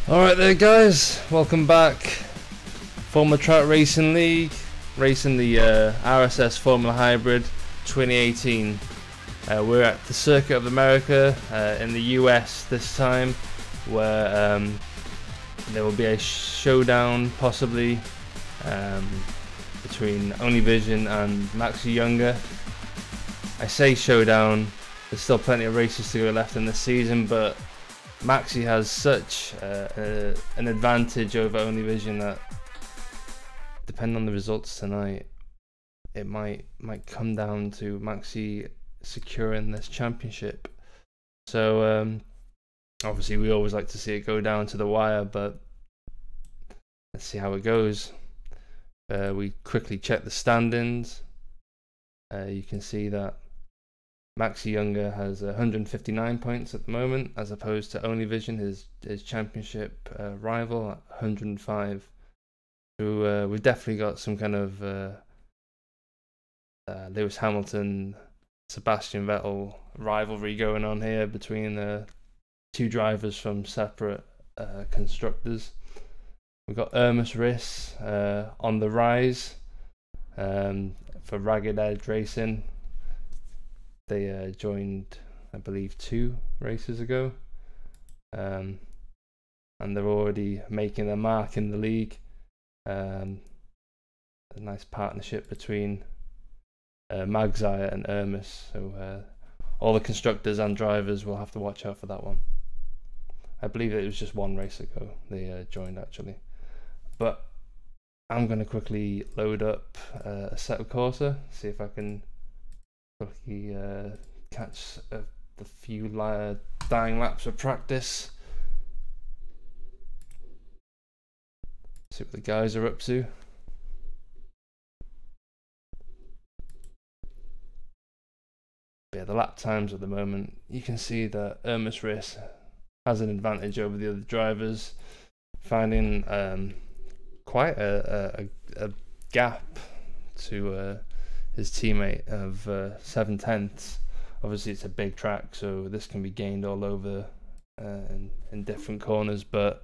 Alright there guys, welcome back. Former Trout Racing League, racing the RSS Formula Hybrid 2018. We're at the Circuit of America in the US this time, where there will be a showdown possibly between Onlyvision and Maxi Younger. I say showdown, there's still plenty of races to go left in this season, but Maxi has such an advantage over Onlyvision that, depending on the results tonight, it might come down to Maxi securing this championship. So obviously we always like to see it go down to the wire, but let's see how it goes. We quickly check the standings. You can see that Maxi Younger has 159 points at the moment, as opposed to Onlyvision, his championship rival, at 105. So we've definitely got some kind of Lewis Hamilton, Sebastian Vettel rivalry going on here between two drivers from separate constructors. We've got Ermus Riss on the rise for Ragged Edge Racing. They joined, I believe, 2 races ago, and they're already making their mark in the league. A nice partnership between Magzire and Ermus, so all the constructors and drivers will have to watch out for that one. I believe it was just 1 race ago they joined actually. But I'm going to quickly load up a set of Corsa, see if I can quickly catch the few dying laps of practice. See what the guys are up to. But yeah, the lap times at the moment, you can see that Ermus Riss has an advantage over the other drivers, finding quite a gap to his teammate of 7/10. Obviously it's a big track, so this can be gained all over in different corners, but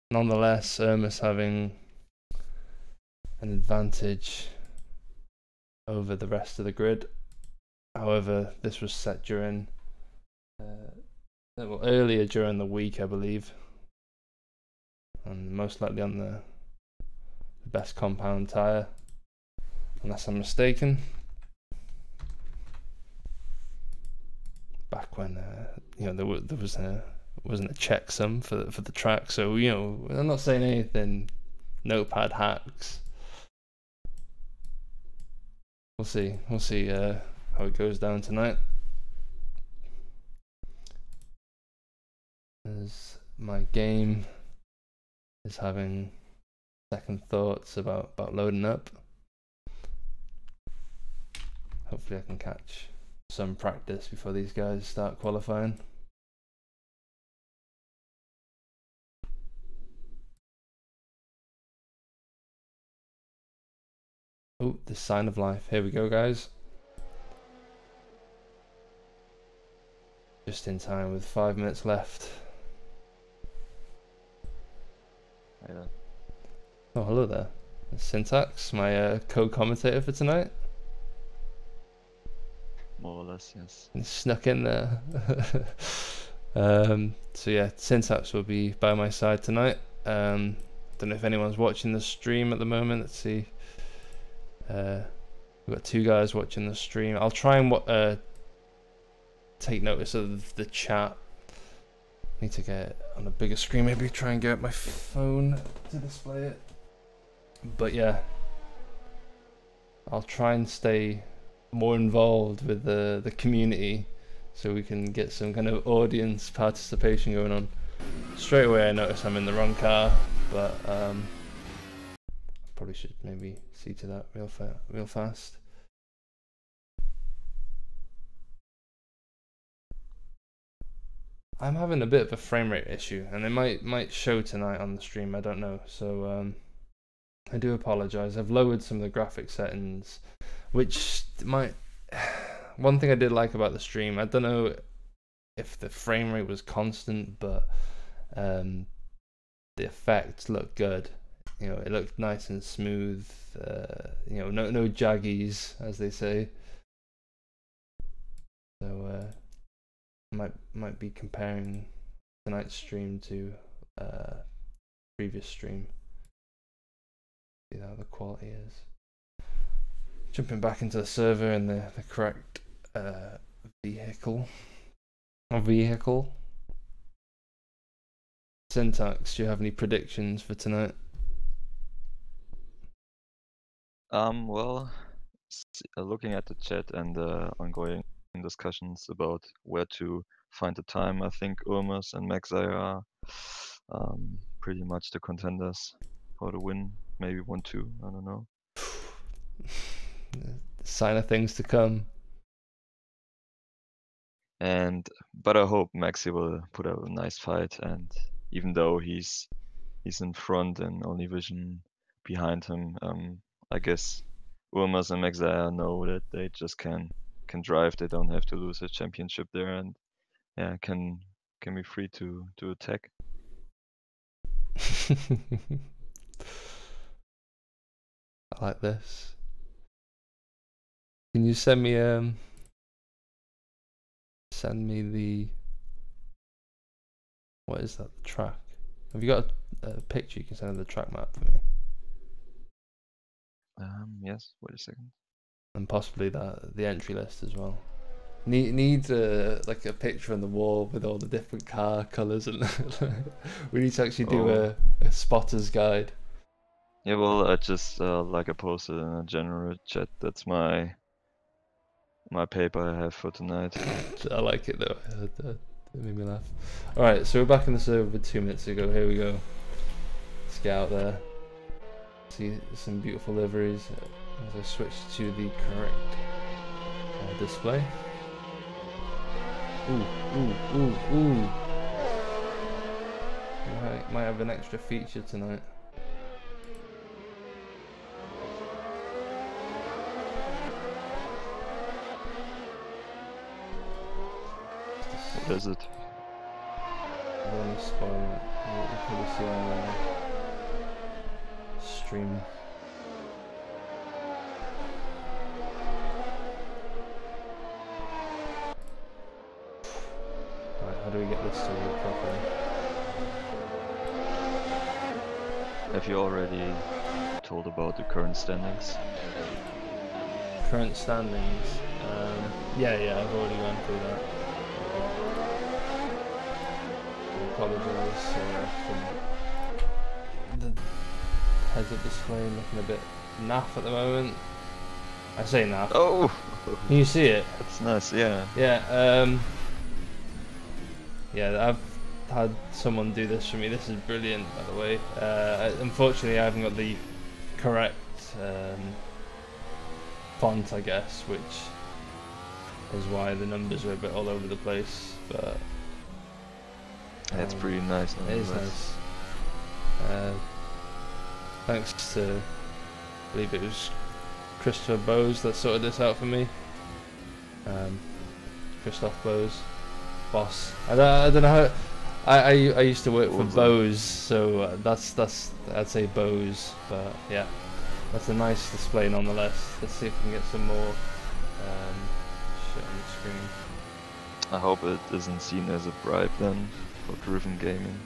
nonetheless Ermus having an advantage over the rest of the grid. However, this was set during earlier during the week, I believe, and most likely on the best compound tyre, unless I'm mistaken. Back when there wasn't a checksum for the track, so I'm not saying anything notepad hacks. We'll see how it goes down tonight. As my game is having second thoughts about loading up. Hopefully I can catch some practice before these guys start qualifying. Oh, the sign of life. Here we go, guys. Just in time with 5 minutes left. Hey there. Oh, hello there. Syntax, my co-commentator for tonight. More or less, yes. He snuck in there. So yeah, Syntax will be by my side tonight. Don't know if anyone's watching the stream at the moment. Let's see. We've got 2 guys watching the stream. I'll try and take notice of the chat. Need to get on a bigger screen, maybe try and get my phone to display it. But yeah, I'll try and stay more involved with the community, so we can get some kind of audience participation going on. Straight away I notice I'm in the wrong car, but probably should maybe see to that real fast. I'm having a bit of a frame rate issue, and it might show tonight on the stream, I don't know, so I do apologize. I've lowered some of the graphic settings, which might... One thing I did like about the stream, I don't know if the frame rate was constant, but the effects looked good. You know, it looked nice and smooth. You know, no jaggies, as they say. So might be comparing tonight's stream to previous stream. See how the quality is. Jumping back into the server and the correct vehicle. Syntax, do you have any predictions for tonight? Well, looking at the chat and ongoing discussions about where to find the time, I think Urmus and Maxi are pretty much the contenders for the win. Maybe 1-2, I don't know. Sign of things to come. But I hope Maxi will put up a nice fight, and even though he's in front and only vision behind him, I guess Urmas and Maxi know that they just can drive. They don't have to lose a championship there, and yeah, can be free to attack. I like this. Can you send me the, what is that, the track? Have you got a picture you can send the track map for me? Yes, wait a second. And possibly the entry list as well. Need like a picture on the wall with all the different car colours, and we need to actually do a spotter's guide. Yeah, well, I just like I posted in a general chat. That's my paper I have for tonight. I like it though. It made me laugh. All right, so we're back in the server 2 minutes ago. Here we go. Let's get out there. See some beautiful liveries as I switch to the correct display. Ooh. Might have an extra feature tonight. What is it? I don't want to spoil it. We'll probably see on stream. Right, how do we get this to work properly? Have you already told about the current standings? Current standings? Yeah, I've already gone through that. I apologise for the heads-up display looking a bit naff at the moment. I say naff. Oh! Can you see it? That's nice, yeah. Yeah, yeah, I've had someone do this for me. This is brilliant, by the way. Unfortunately, I haven't got the correct font, I guess, which is why the numbers are a bit all over the place. But that's pretty nice. It is nice. Thanks to, I believe it was Christopher Bowes that sorted this out for me. Christoph Bowes, boss. I don't know how. I used to work for Bose, so that's I'd say Bose, but yeah, that's a nice display nonetheless. Let's see if we can get some more shit on the screen. I hope it isn't seen as a bribe then for driven gaming.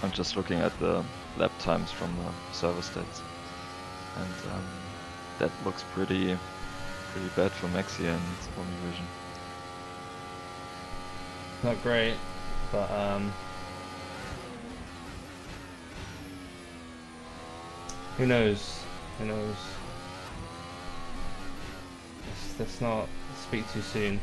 I'm just looking at the lap times from the server stats, and that looks pretty bad for Maxi and Omnivision. Not great, but who knows? Who knows? Let's not speak too soon.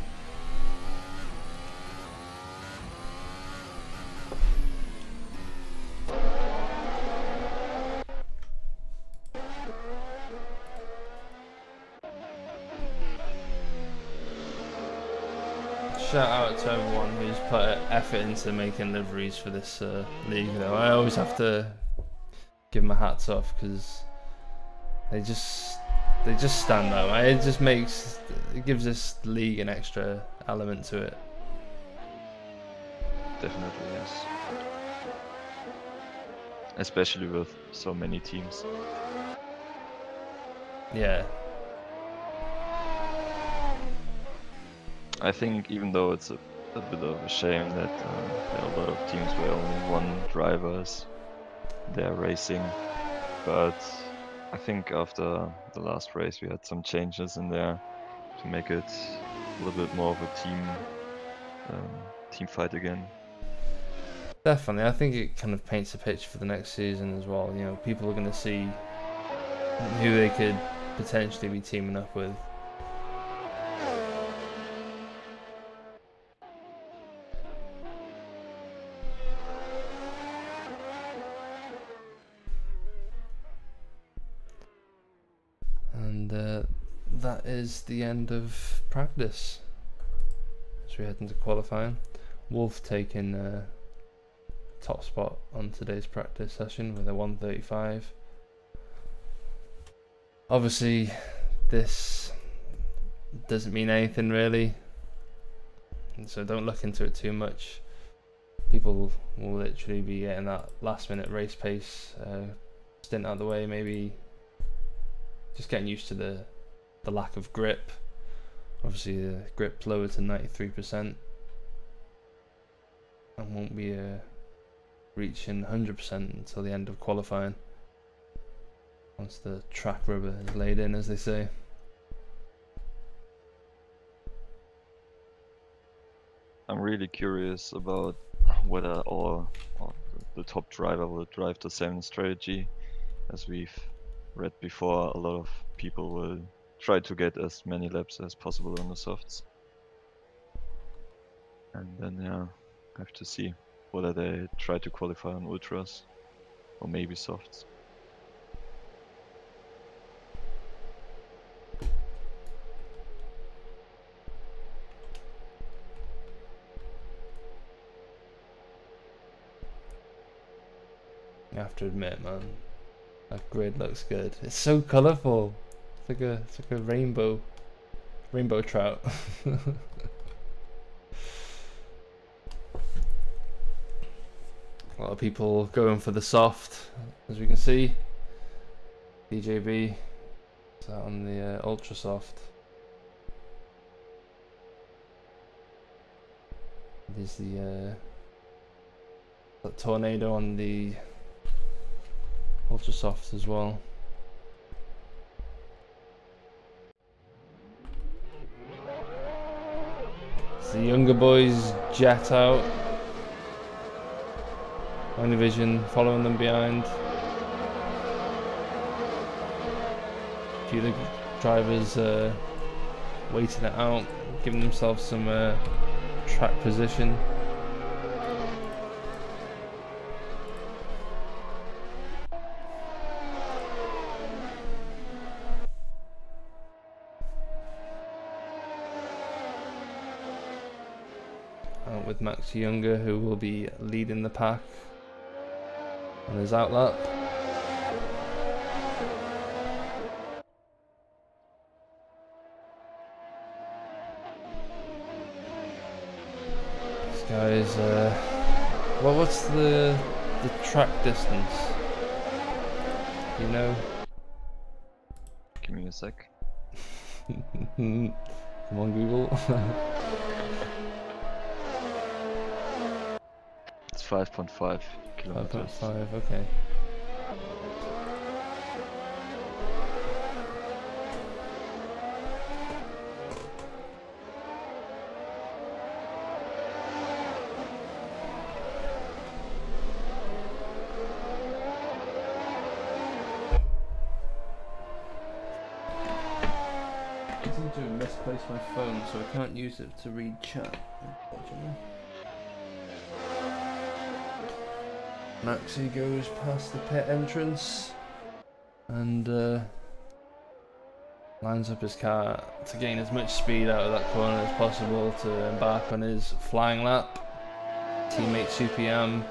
Shout out to everyone who's put effort into making liveries for this league though. I always have to give my hats off because they just stand out. It gives this league an extra element to it. Definitely, yes. Especially with so many teams. Yeah. I think even though it's a bit of a shame that there are a lot of teams where only one driver is there racing, but I think after the last race we had some changes in there to make it a little bit more of a team fight again. Definitely, I think it kind of paints a picture for the next season as well. You know, people are going to see who they could potentially be teaming up with. And that is the end of practice. As we head into qualifying, Wolf taking top spot on today's practice session with a 135. Obviously, this doesn't mean anything really, so don't look into it too much. People will literally be getting that last minute race pace stint out of the way, maybe just getting used to the lack of grip. Obviously the grip's lower to 93% and won't be reaching 100% until the end of qualifying, once the track rubber is laid in, as they say. I'm really curious about whether all the top driver will drive the same strategy. As we've read before, a lot of people will try to get as many laps as possible on the softs. And then, yeah, have to see whether they try to qualify on ultras or maybe softs. You have to admit, man, that grid looks good. It's so colourful. It's like a rainbow trout. A lot of people going for the soft, as we can see. DJB is out on the ultra soft. There's the that tornado on the ultra soft as well. It's the younger boys jet out. Only Vision following them behind. A few of the drivers waiting it out, giving themselves some track position. Out with Max Younger, who will be leading the pack on his outlap. This guy's well, what's the track distance? You know? Give me a sec. Come on, Google. It's 5.5 kilometers. 5.5, okay. misplaced my phone, so I can't use it to read chat, unfortunately. Maxi goes past the pit entrance and lines up his car to gain as much speed out of that corner as possible to embark on his flying lap. Teammate Super Yam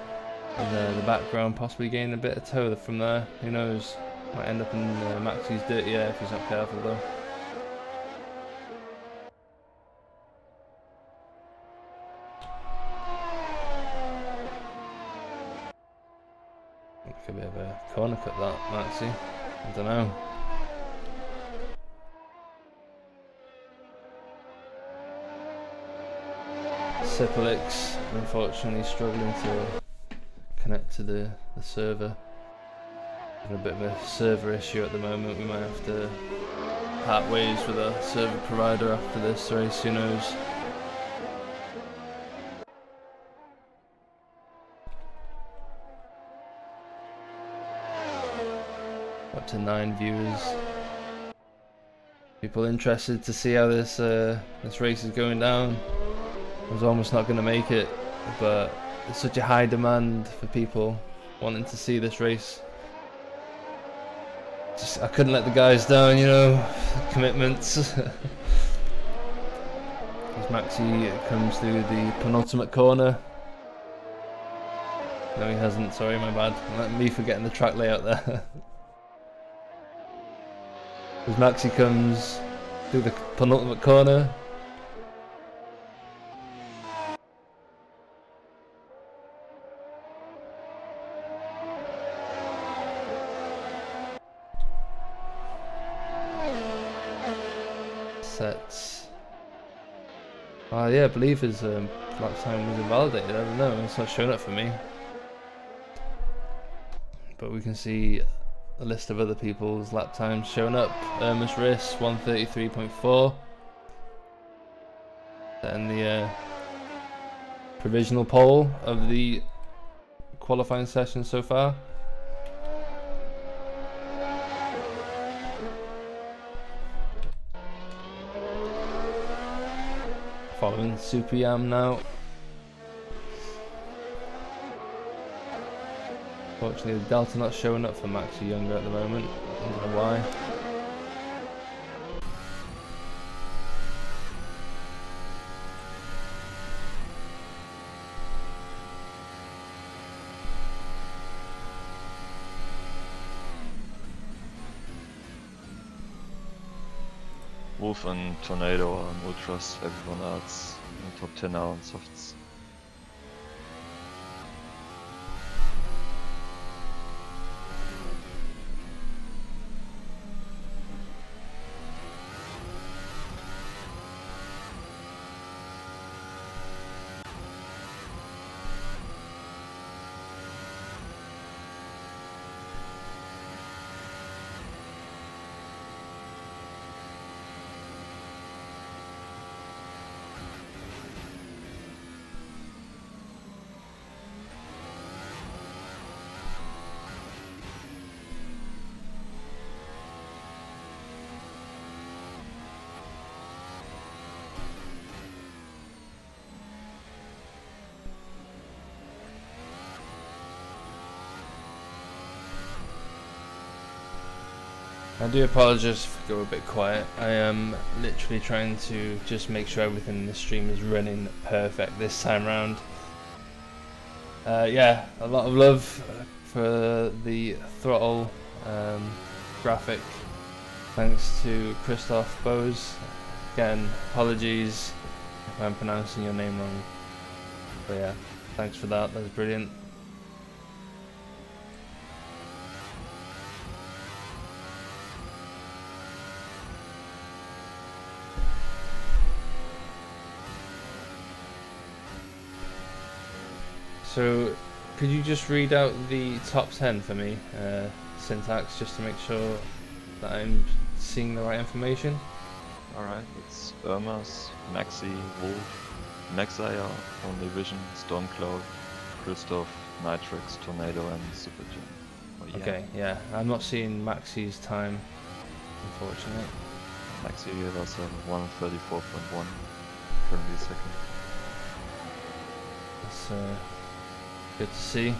in the background, possibly gaining a bit of toe from there. Who knows? Might end up in Maxi's dirty air if he's not careful though. Like a bit of a corner cut that, Maxi. I don't know. Sipalix unfortunately struggling to connect to the server. Having a bit of a server issue at the moment. We might have to part ways with our server provider after this race, who knows. Up to 9 viewers. People interested to see how this race is going down. I was almost not going to make it, but there's such a high demand for people wanting to see this race. I couldn't let the guys down, you know, commitments. As Maxi comes through the penultimate corner. No, he hasn't, sorry, my bad. Let me forgetting the track layout there. As Maxi comes through the penultimate corner. Sets. Yeah, I believe his lap time was invalidated. I don't know, it's not showing up for me. But we can see a list of other people's lap times showing up. Irmus Riss 133.4. Then the provisional poll of the qualifying session so far. Following Super Yam now. Unfortunately, the Delta not showing up for Maxi Younger at the moment. I don't know why. Wolf and Tornado are on ultras, everyone else in top 10 now on softs. I do apologise if I go a bit quiet. I am literally trying to just make sure everything in the stream is running perfect this time round. Yeah, a lot of love for the throttle graphic. Thanks to Christoph Bose. Again, apologies if I'm pronouncing your name wrong. But yeah, thanks for that, that was brilliant. So, could you just read out the top 10 for me, Syntax, just to make sure that I'm seeing the right information? Alright, it's Irmas, Maxi, Wolf, Maxire, Only Vision, Stormcloud, Christoph, Nitrix, Tornado and Super Jam. Okay, yeah, I'm not seeing Maxi's time, unfortunately. Maxi gave us a 134.1, currently second. That's good to see.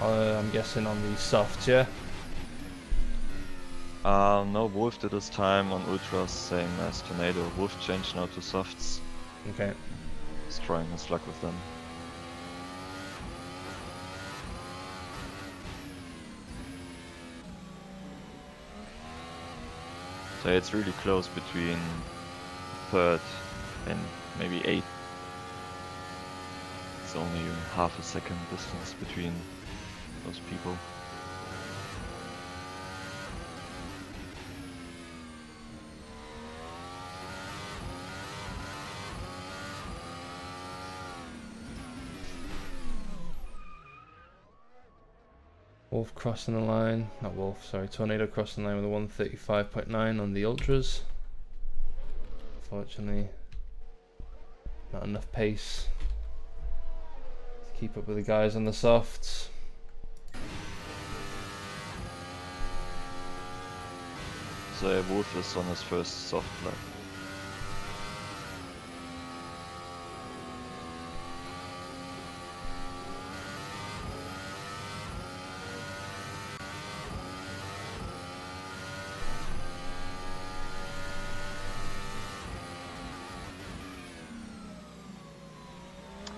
I'm guessing on the softs, yeah? No, Wolf did his time on Ultras, same as Tornado. Wolf changed now to softs. Okay. He's trying his luck with them. So it's really close between third and maybe eighth. It's only half a second distance between those people. Wolf crossing the line, not Wolf, sorry, Tornado crossing the line with a 135.9 on the Ultras. Unfortunately, not enough pace to keep up with the guys on the softs. So Wolf is on his first soft lap.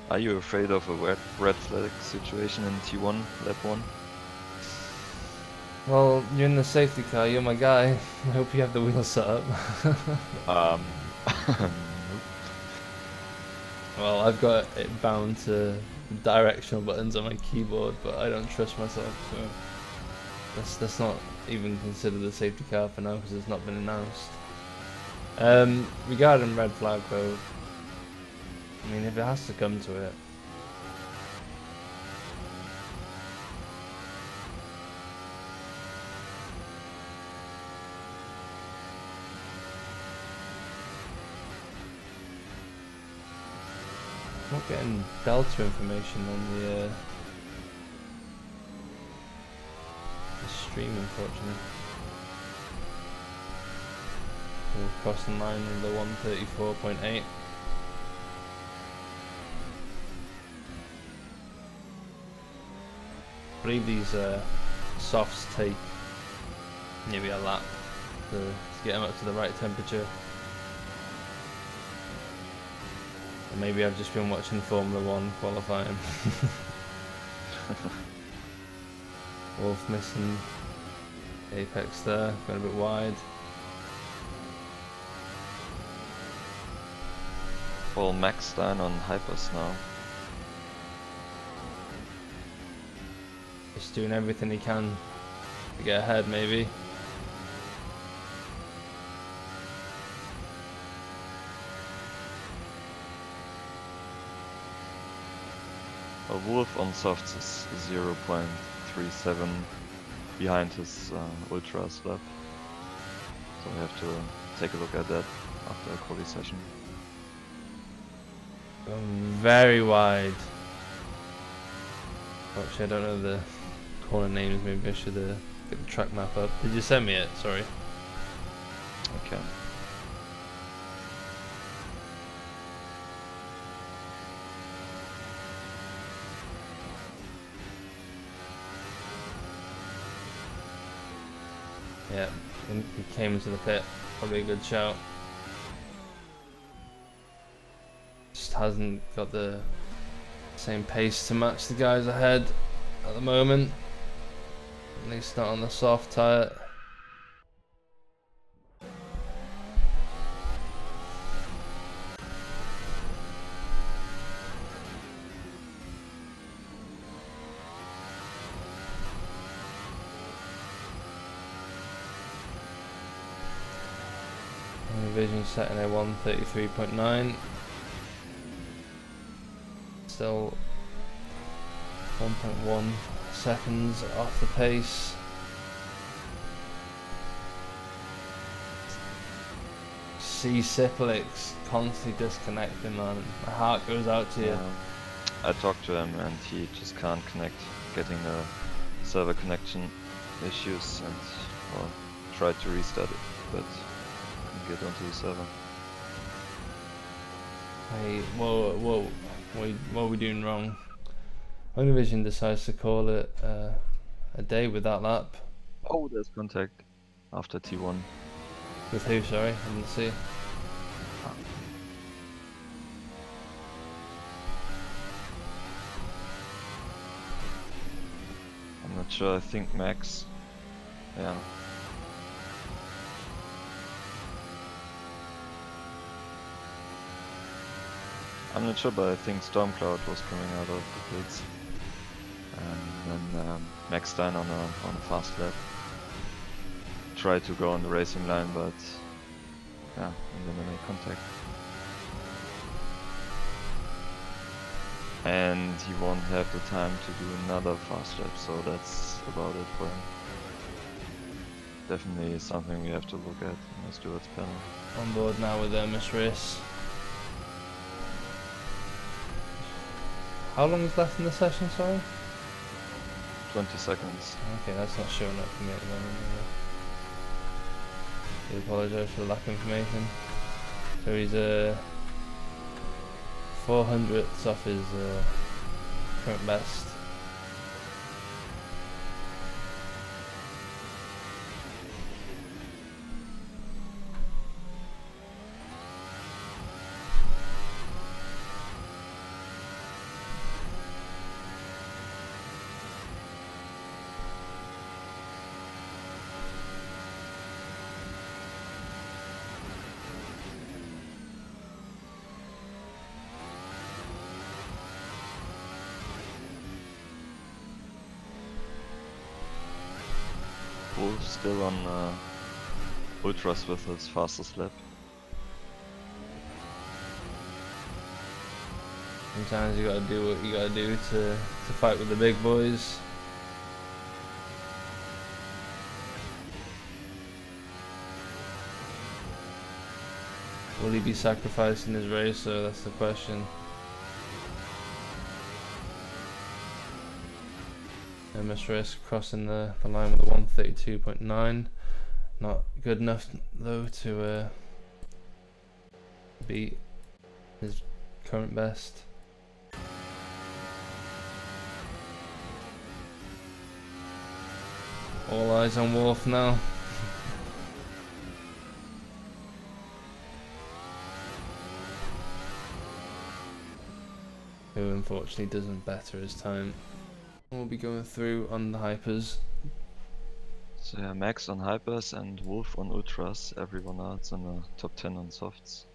Are you afraid of a red flag situation in T1, lap 1? Well, you're in the safety car, you're my guy. I hope you have the wheel set up. Well, I've got it bound to directional buttons on my keyboard, but I don't trust myself, so let's not even consider the safety car for now because it's not been announced. Regarding red flag though, I mean, if it has to come to it, I'm not getting Delta information on the stream, unfortunately. We're crossing line with the 134.8. I believe these softs take maybe a lap to get them up to the right temperature. Or maybe I've just been watching Formula 1 qualifying. Wolf missing apex there, going a bit wide. Well, Max down on hypers now. Just doing everything he can to get ahead, maybe. A Wolf on softs is 0.37 behind his Ultras lap. So we have to take a look at that after a quali session. Very wide. Actually, I don't know the corner names. Maybe I should get the track map up. Did you send me it? Sorry. Okay. Yeah, he came into the pit. Probably a good shout. Just hasn't got the same pace to match the guys ahead at the moment. At least not on the soft tyre. Vision setting at 133.9. Still 1.1 seconds off the pace. See Siplix constantly disconnecting, man. My heart goes out to you. I talked to him and he just can't connect, getting the server connection issues, and well, tried to restart it. but couldn't get onto the server. Hey, what are we doing wrong? Univision decides to call it a day with that lap. Oh, there's contact after T1. With who, sorry? I didn't see. I'm not sure, I think Max. Yeah. I'm not sure, but I think Stormcloud was coming out of the pits. And then Max Stein on a fast lap tried to go on the racing line, but yeah, and then they made contact. And he won't have the time to do another fast lap, so that's about it for him. Definitely something we have to look at in the stewards panel. On board now with Miss Race. How long is left in the session, sorry? 20 seconds. Okay, that's not showing up for me at the moment. I apologise for the lack of information. So he's 400ths off his current best. Wolf still on Ultras with his fastest lap. Sometimes you gotta do what you gotta do to fight with the big boys. Will he be sacrificing his race? So that's the question. MS Risk crossing the line with a 132.9. Not good enough though to beat his current best. All eyes on Wolf now. Who unfortunately doesn't better his time. We'll be going through on the hypers. So yeah, Max on hypers and Wolf on ultras. Everyone else on the top 10 on softs.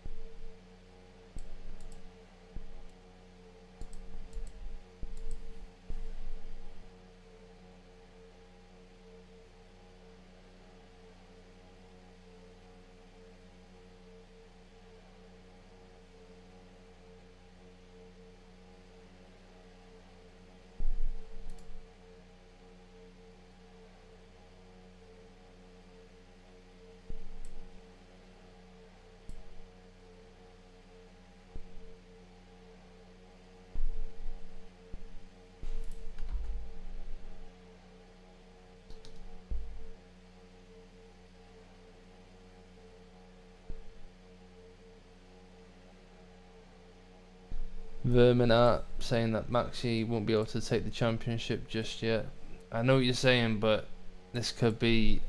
Vermin Art saying that Maxi won't be able to take the championship just yet. I know what you're saying, but this could be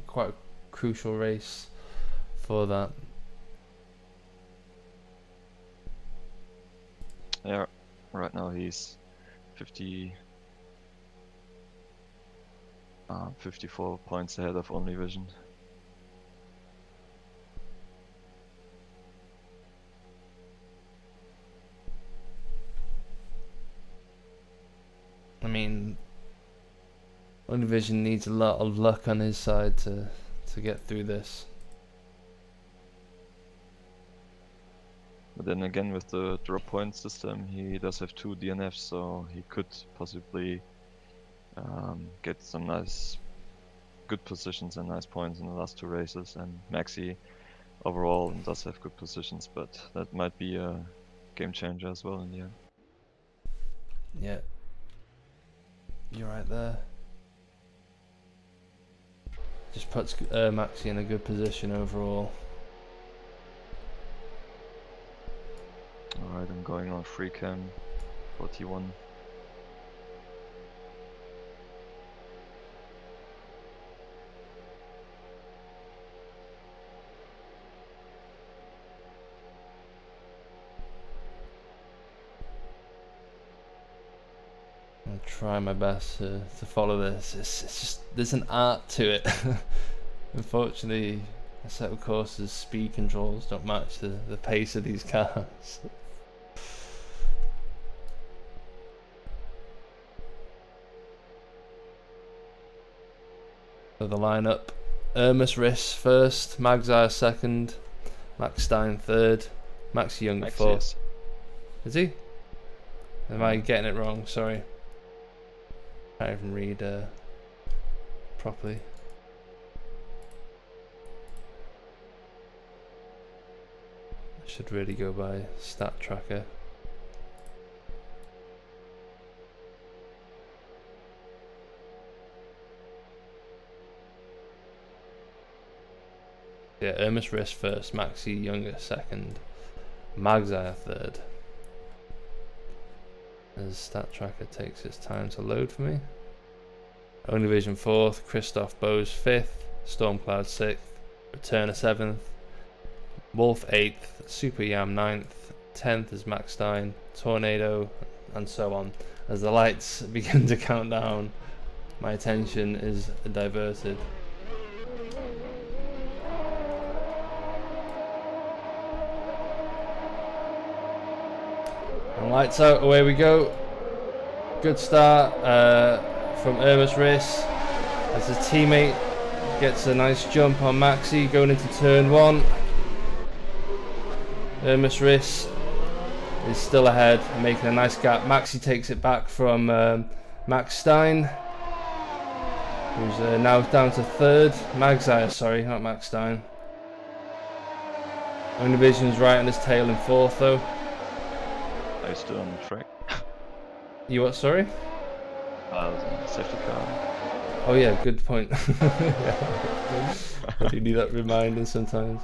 quite a crucial race for that. Yeah, right now he's 54 points ahead of Only Vision. I mean, Univision needs a lot of luck on his side to get through this. But then again, with the drop point system, he does have 2 DNFs, so he could possibly get some nice, good positions and nice points in the last 2 races. And Maxi overall does have good positions, but that might be a game changer as well in the end. Yeah, you're right there. Just puts Maxi in a good position overall. Alright, I'm going on free cam 41. I'll try my best to follow this. It's just, there's an art to it. Unfortunately, a set of courses speed controls don't match the pace of these cars. So the lineup: Riss first, Magzire second, Max Stein third, Max Young fourth. Is he? Am I getting it wrong? Sorry. Can't even read properly. I should really go by stat tracker. Yeah, Riss first, Maxi Younger second, Magzire third. As stat tracker takes its time to load for me. Only Vision fourth, Christoph Bose fifth, Stormcloud sixth, Returner seventh, Wolf eighth, Super Yam ninth, 10th is Max Stein, Tornado, and so on. As the lights begin to count down, my attention is diverted. And lights out, away we go. Good start from Riss as his teammate gets a nice jump on Maxi going into turn one. Riss is still ahead, making a nice gap. Maxi takes it back from Max Stein, who's now down to third. Magzire, sorry, not Max Stein. Only Vision's right on his tail in fourth though. Are you still on the track? You what, sorry? I was on the safety car. Oh yeah, good point. Yeah. I do need that reminding sometimes.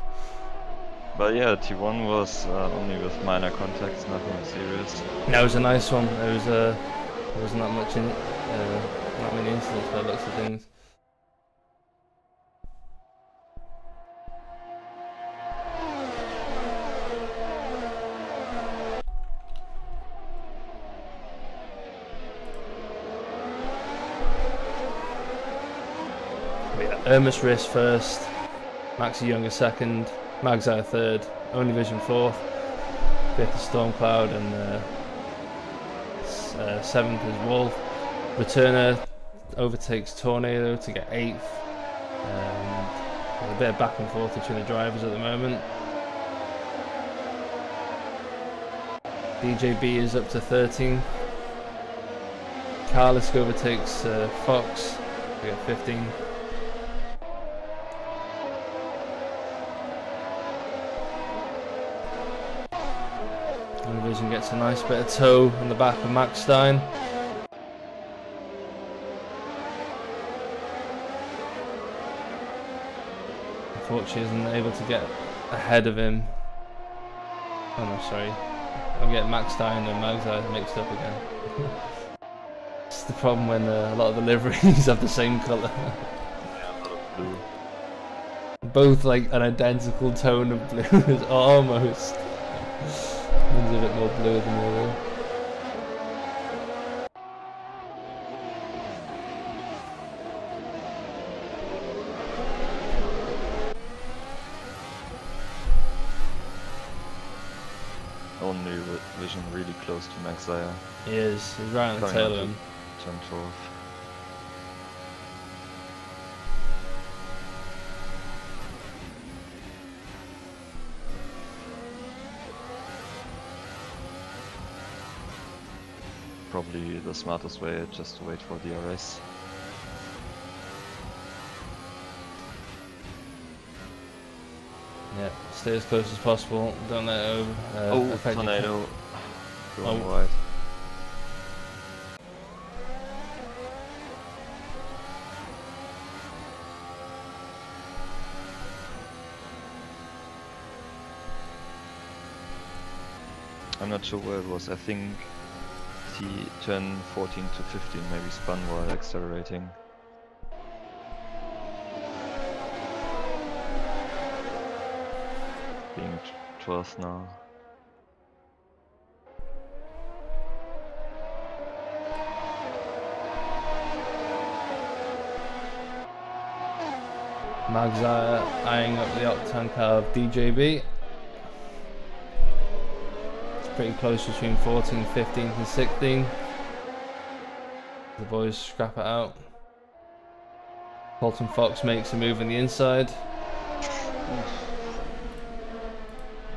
But yeah, T1 was only with minor contacts, nothing serious. That was a nice one. There wasn't that much in it, not many incidents by the looks of things. Riss first, Maxi Younger second, Magzire third, Only Vision fourth, fifth is Stormcloud, and seventh is Wolf. Returner overtakes Tornado to get eighth. There's a bit of back and forth between the drivers at the moment. DJB is up to 13th. Carlisk overtakes Fox to get 15th. Vision gets a nice bit of toe on the back of Max Stein. Unfortunately isn't able to get ahead of him. Oh no, sorry. I'm getting Max Stein and Magzire mixed up again. It's the problem when a lot of the liveries have the same colour. Yeah, a lot of blue. Both like an identical tone of blue, almost. One's a bit more blue than the other. Only Vision really close to Magzire. He is. He's right on the tail of him. Turn 12. Probably the smartest way, just to wait for DRS. Yeah, stay as close as possible. Don't let it affect your Tornado. Going Oh. wide. I'm not sure where it was. I think he turned 14 to 15, maybe spun while accelerating. Being 12th now. Mags eyeing up the Octane car of DJB. It's pretty close between 14th, 15th and 16th. The boys scrap it out. Colton Fox makes a move on the inside.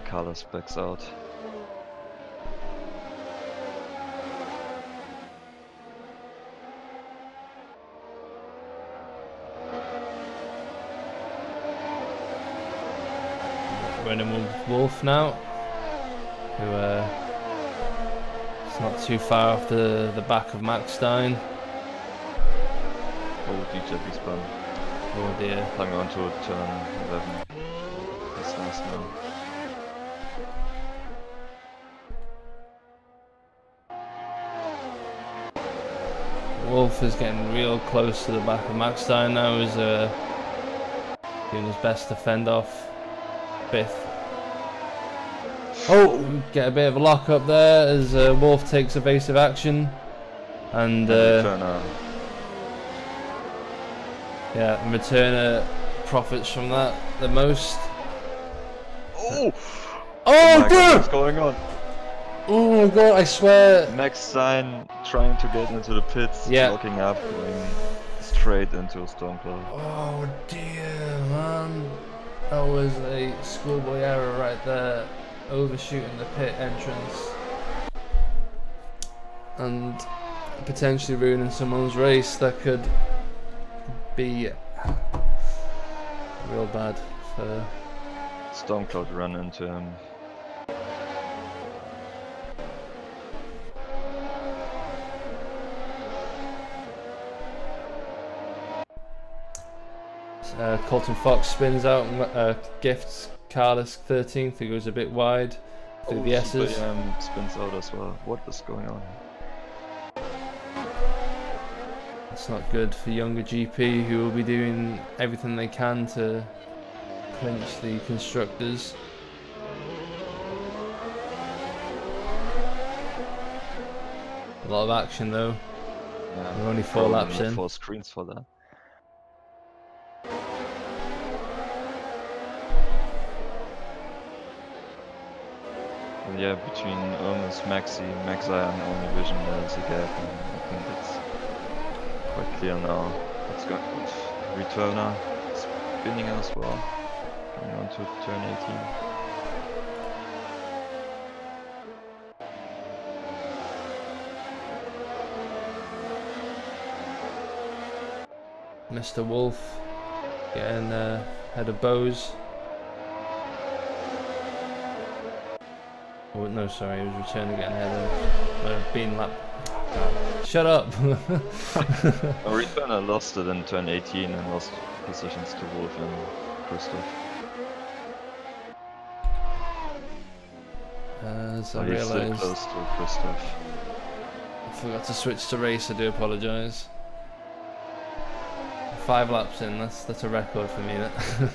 Carlos backs out. Running with Wolf now, who is not too far off the back of Max Stein. Oh, DJB spun. Oh dear. Coming on to turn 11. That's nice now. Wolf is getting real close to the back of Max Stein now. He's doing his best to fend off Fifth. Oh, get a bit of a lock up there as Wolf takes evasive action, and yeah, and Returner profits from that the most. Oh! Oh, my God, what's going on? Oh my God, I swear. Max Stein trying to get into the pits, looking up, going straight into a Stormcloud. Oh dear, man. That was a schoolboy error right there, overshooting the pit entrance and potentially ruining someone's race. That could be real bad for Stormcloud run into him. Colton Fox spins out and gifts Carlos 13th, who goes a bit wide through the S's. Spins out as well. What is going on? It's not good for younger GP, who will be doing everything they can to clinch the constructors. A lot of action though. Yeah, we're only 4 laps in. 4 screens for that. And yeah, between almost Maxi and Only Vision there's a gap, and I think it's quite clear now what's going on. Returner spinning as well, going on to turn 18. Mr. Wolf getting ahead of Bose. Oh no, sorry, he was returning getting ahead of being lap. Shut up! Returner lost it in turn 18 and lost positions to Wolf and Christoph. As I he's still realised, close to Christoph. I forgot to switch to race. I do apologise. 5 laps in, that's a record for me.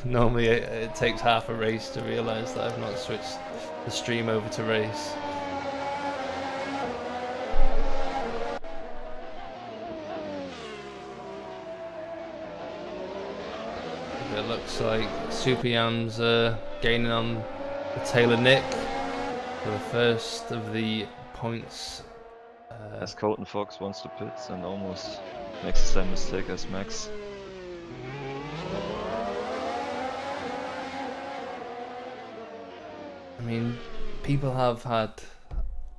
Normally it takes half a race to realise that I've not switched the stream over to race. It looks like Super Yam's gaining on the tail of Nick for the first of the points. As Colton Fox wants to pits and almost makes the same mistake as Max. I mean, people have had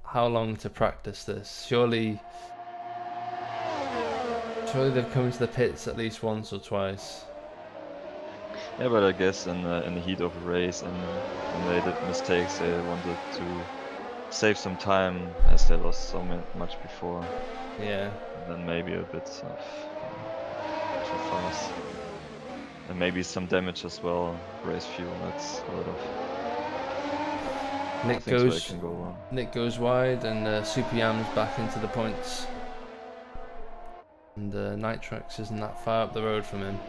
how long to practice this? Surely they've come to the pits at least once or twice. Yeah, but I guess in the heat of a race and when they did mistakes, they wanted to save some time as they lost so much before. Yeah. And then maybe a bit of too fast. And maybe some damage as well. Race fuel, that's a lot of Nick Things where it goes. can go wrong. Nick goes wide, and Super Yam's back into the points. And Nitrox isn't that far up the road from him.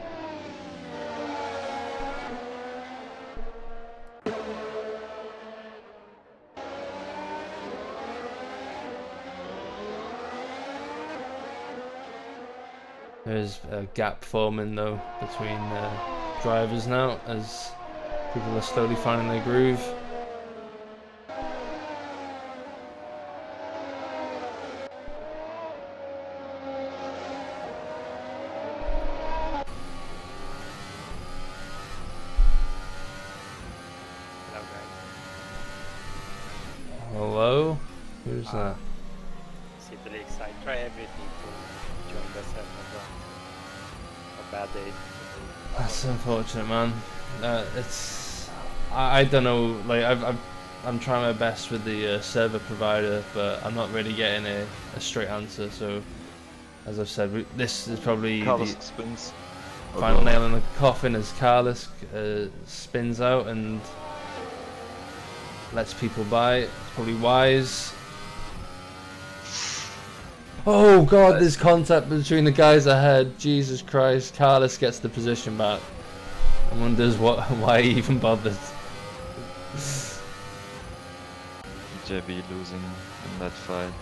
There's a gap forming though between drivers now as people are slowly finding their groove. Hello? Who's that? City Lakeside. Try everything to join the server. A bad day. That's unfortunate, man. I don't know. Like I'm trying my best with the server provider, but I'm not really getting a straight answer. So, as I've said, this is probably Carlos the spins. final nail in the coffin as Carlos spins out and lets people by. It's probably wise. Oh god, there's contact between the guys ahead. Jesus Christ, Carlos gets the position back and wonders why he even bothered. JB losing in that fight.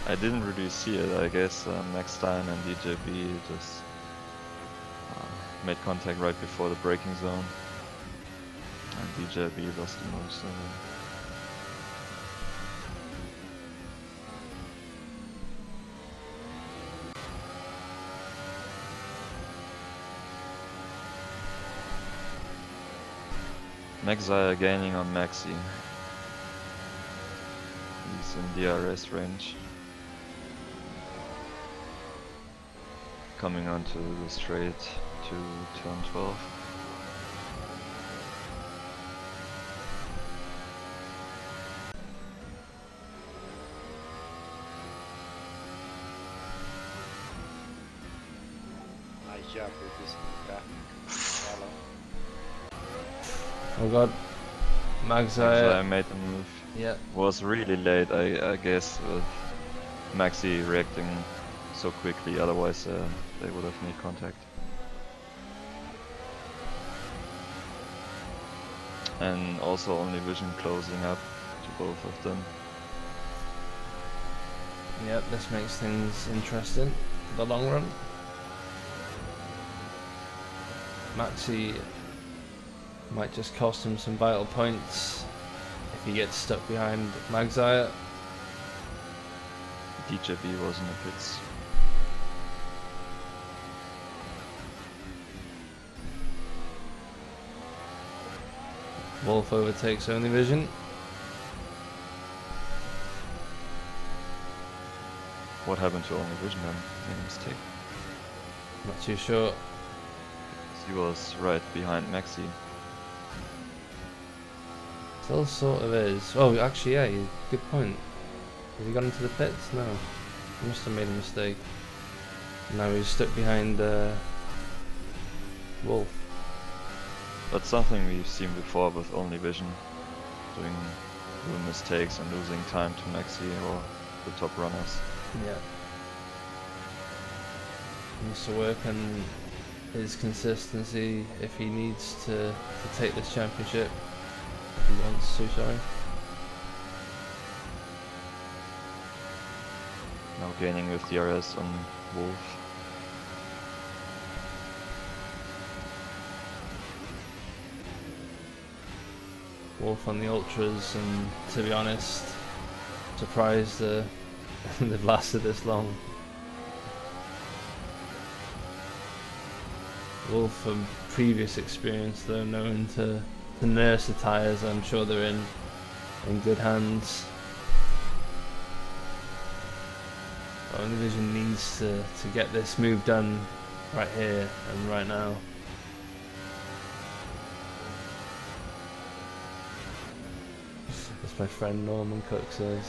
I didn't really see it. I guess Max Stein and DJB just made contact right before the braking zone. And DJB lost the most. Maxia gaining on Maxi. He's in DRS range. Coming onto the straight to turn 12. Nice job with this traffic. Oh god, Maxia made the move. Yeah. Was really late, I guess, with Maxi reacting so quickly. Otherwise, they would have made contact. And also only vision closing up to both of them. Yep, this makes things interesting for the long run. Maxi might just cost him some vital points if he gets stuck behind Maxia. DJB was in the pits. Wolf overtakes Only Vision. What happened to Only Vision then? Made a mistake. Not too sure. He was right behind Maxi. Still sort of is. Oh, actually, yeah, good point. Has he gone into the pits? No. He must have made a mistake. Now he's stuck behind Wolf. That's something we've seen before with Only Vision. Doing little mistakes and losing time to Maxi or the top runners. Yeah. He needs to work on his consistency if he needs to take this championship. If he wants to, sorry. Now gaining with DRS on Wolf. Wolf on the ultras, and to be honest, surprised they've lasted this long. Wolf, from previous experience, though, known to nurse the tyres. I'm sure they're in good hands. Only Vision needs to get this move done right here and right now. As my friend Norman Cook says.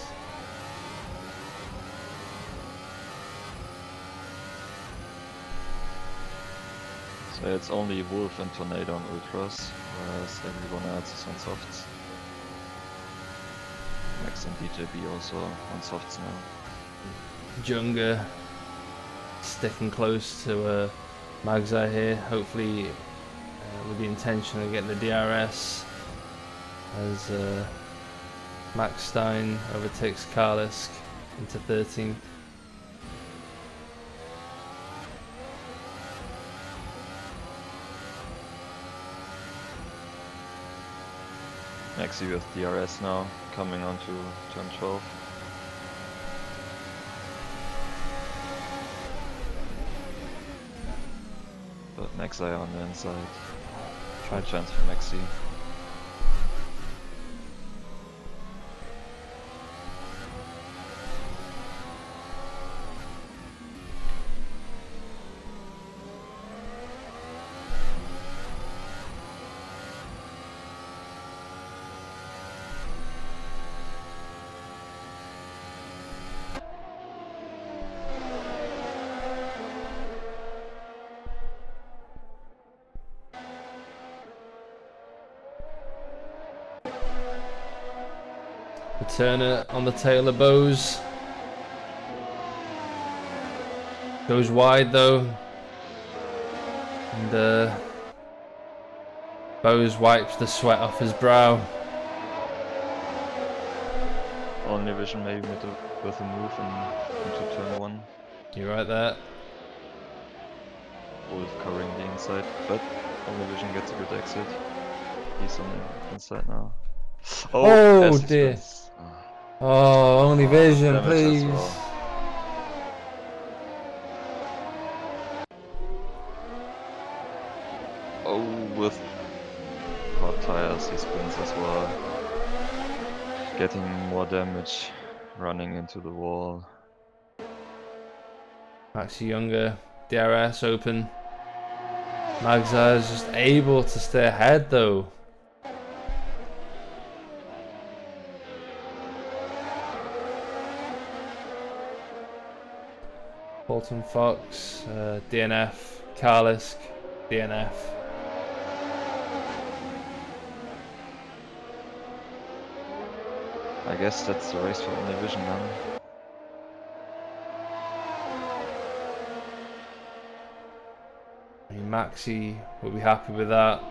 So it's only Wolf and Tornado on Ultras, whereas everyone else is on softs. Max and DJB also on softs now. Junga sticking close to Magzai here, hopefully with the intention of getting the DRS as Max Stein overtakes Karlisk into 13th. Maxi with DRS now, coming onto turn 12. But Maxi on the inside. Try chance for Maxi. Turner on the tail of Bose. Goes wide though. And Bose wipes the sweat off his brow. Only vision maybe with a move into turn 1. You're right there. Wolf covering the inside, but only vision gets a good exit. He's on the inside now. Oh, as he dear. spins. Oh, only vision, damage as please. well. Oh, with hot tires he spins as well. Getting more damage, running into the wall. Maxi Younger, DRS open. Magzai is just able to stay ahead though. Bolton Fox, DNF, Karlisk, DNF. I guess that's the race for only vision then. I mean, Maxi will be happy with that.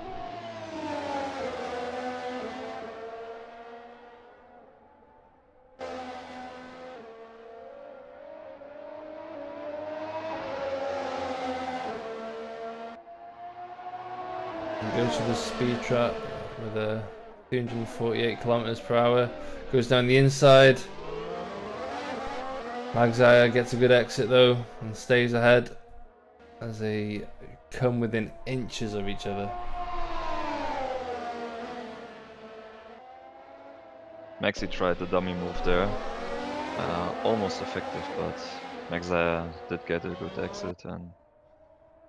He goes to the speed trap with a 248 kilometers per hour. Goes down the inside. Magzai gets a good exit though and stays ahead as they come within inches of each other. Maxi tried the dummy move there. Almost effective, but Magzai did get a good exit and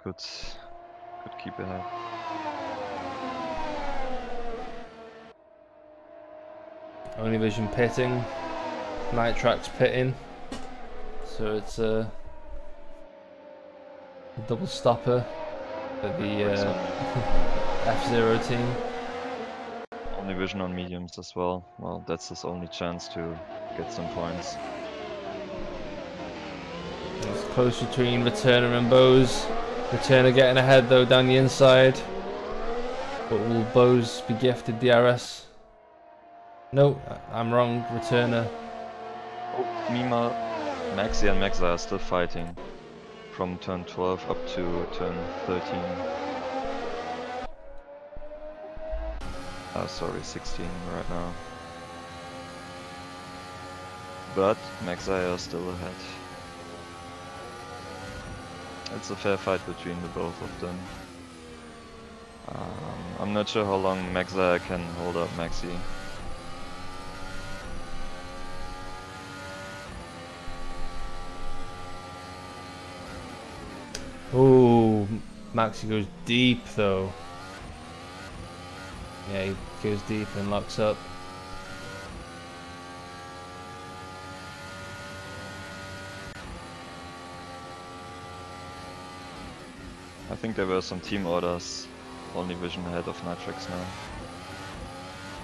could keep ahead. Only Vision pitting, Night Track's pitting, so it's a double stopper for the F-Zero team. Only vision on mediums as well. Well, that's his only chance to get some points. It's close between Returner and Bose. Returner getting ahead though down the inside. But will Bose be gifted DRS? No, I'm wrong. Returner. Oh, Mima, Maxi and Magzai are still fighting from turn 12 up to turn 13. Sorry, 16 right now. But Magzai are still ahead. It's a fair fight between the both of them. I'm not sure how long Magzai can hold up Maxi. Oh, Maxi goes deep though. Yeah, he goes deep and locks up. I think there were some team orders. Only Vision ahead of Nitrix now.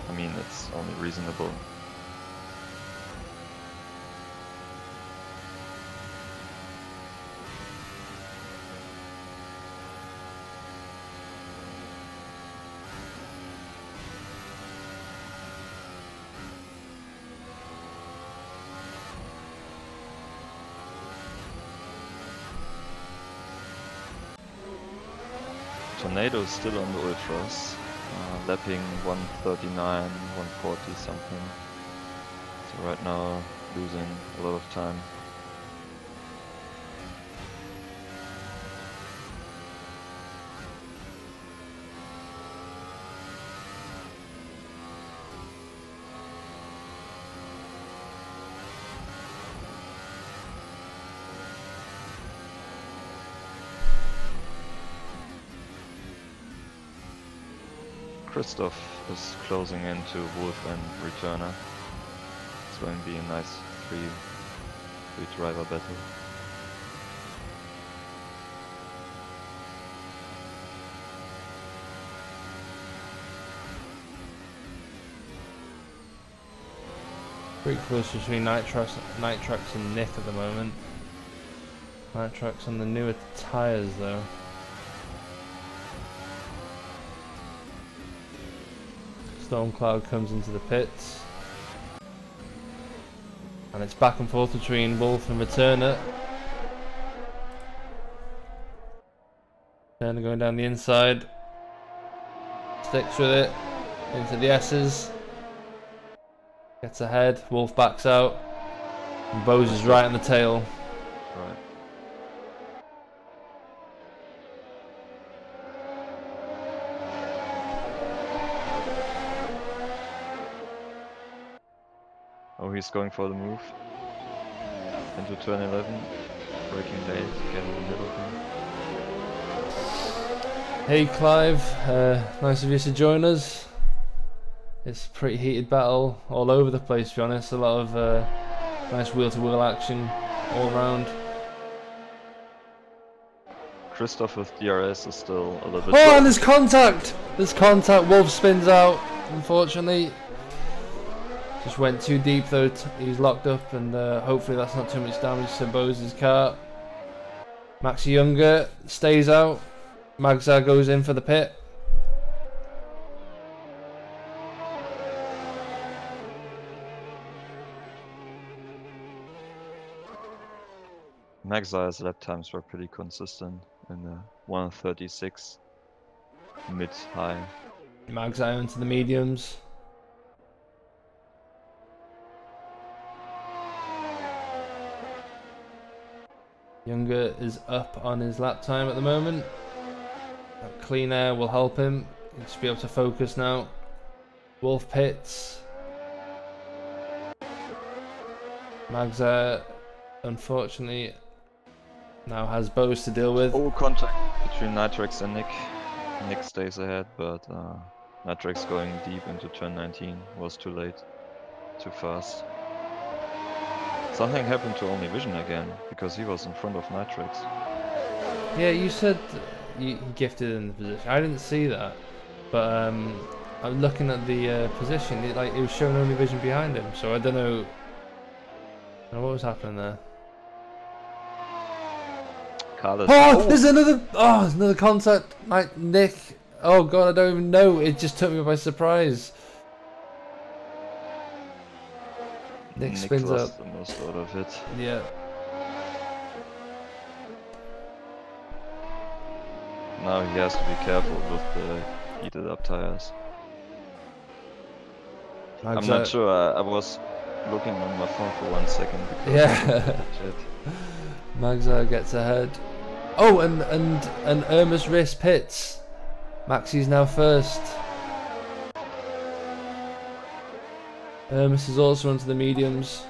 I mean, it's only reasonable. Tornado is still on the Ultras, lapping 139, 140 something. So right now losing a lot of time. Christoph is closing into Wolf and Returner. It's going to be a nice three driver battle. Pretty close between Nitrox and Nick at the moment. Nitrox on the newer tyres though. Stormcloud comes into the pits. And it's back and forth between Wolf and Returner. Returner going down the inside. Sticks with it. Into the S's. Gets ahead. Wolf backs out. And Bose is right on the tail. Right. Oh, he's going for the move into turn 11, braking late, getting a little bit. Hey Clive, nice of you to join us. It's a pretty heated battle all over the place, to be honest. A lot of nice wheel-to-wheel action all around. Christoph with DRS is still a little bit. Oh, and there's contact! There's contact. Wolf spins out, unfortunately. Just went too deep though, he's locked up, and hopefully that's not too much damage to Bose's car. Maxi Younger stays out, Magzar goes in for the pit. Magzar's lap times were pretty consistent in the 136 mid-high. Magzar into the mediums. Younger is up on his lap time at the moment. That clean air will help him. He'll just be able to focus now. Wolf pits. Magzar, unfortunately, now has Bose to deal with. All contact between Nitrix and Nick. Nick stays ahead, but Nitrix going deep into turn 19 was too late, too fast. Something happened to Only Vision again, because he was in front of Nitrix. Yeah, you said he gifted in the position. I didn't see that, but I'm looking at the position. It was showing Only Vision behind him, so I don't know what was happening there. Carlos. Oh, there's another contact. Like Nick. Oh god, I don't even know. It just took me by surprise. Nick spins lost up. the most out of it. Yeah. Now he has to be careful with the heated up tires. I'm not sure. I was looking on my phone for 1 second. Yeah. Magzar gets ahead. Oh, and Irma's wrist pits. Maxi's now first. Hermes is also onto the mediums.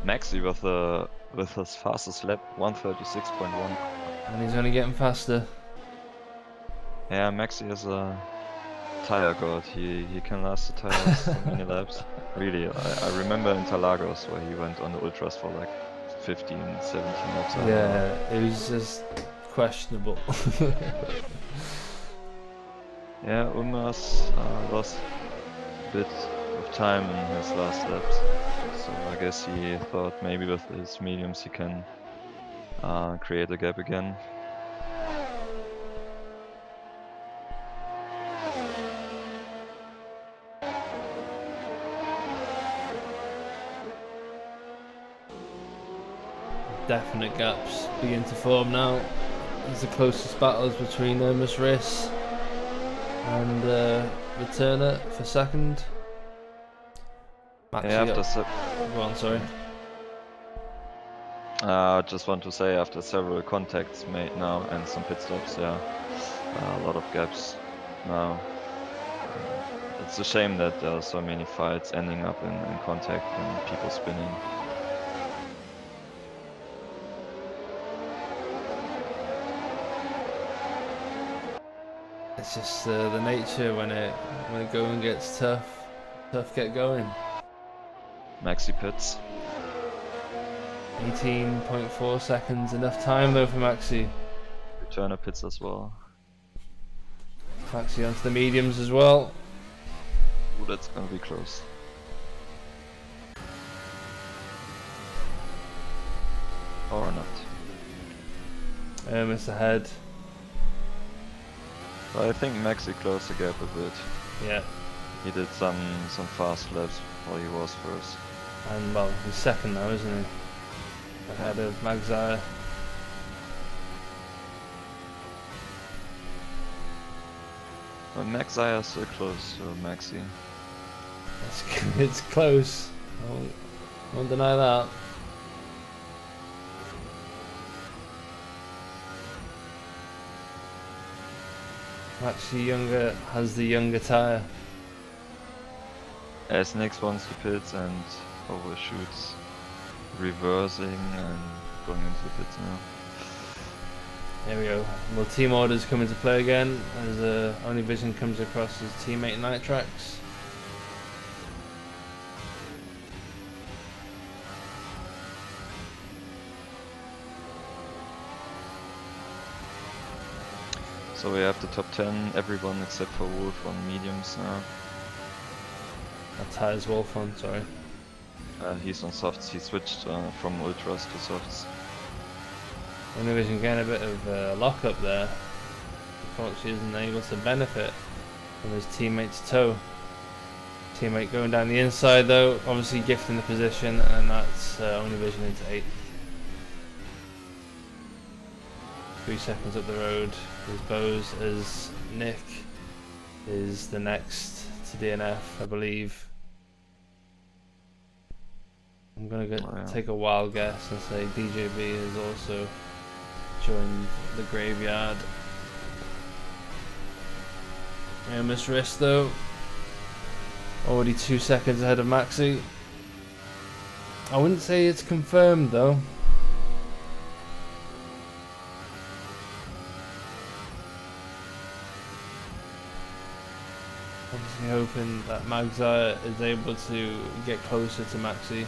Maxi with his fastest lap, 136.1. And he's only getting faster. Yeah, Maxi is a tire god. He can last the tires for many laps. Really, I remember in Interlagos where he went on the ultras for like 15, 17 laps. Yeah, it was just questionable. Yeah, Ulmas lost a bit of time in his last laps, so I guess he thought maybe with his mediums he can create a gap again. Definite gaps begin to form now. It's the closest battles between Miss Riss and Returner for second. Yeah, after go on, sorry. I just want to say after several contacts made now and some pit stops, yeah, a lot of gaps now. It's a shame that there are so many fights ending up in contact and people spinning. It's just the nature when it going gets tough get going. Maxi pits. 18.4 seconds, enough time though for Maxi. Returner pits as well. Maxi onto the mediums as well. Ooh, that's gonna be close. Or not. It's ahead. But I think Maxi closed the gap a bit. Yeah. He did some fast laps while he was first. And well, he's second now, isn't he? Ahead of Magzire. But Magzire is so close to Maxi. It's close. I won't deny that. Maxi younger has the younger tyre. As Nix wants to pit and overshoots, reversing and going into the pits now. There we go. Well, team orders come into play again as Onivision comes across his teammate Nitrax. So we have the top 10, everyone except for Wolf on mediums now. That tires Wolf on, sorry. He's on softs, he switched from ultras to softs. Onivision getting a bit of lock up there. Unfortunately isn't able to benefit from his teammate's toe. Teammate going down the inside though, obviously gifting the position, and that's Onivision into 8th. 3 seconds up the road is Bose as Nick is the next to DNF, I believe. I'm gonna take a wild guess and say DJB has also joined the graveyard. Miss Riss though, already 2 seconds ahead of Maxi. I wouldn't say it's confirmed though. Obviously hoping that Magzire is able to get closer to Maxi.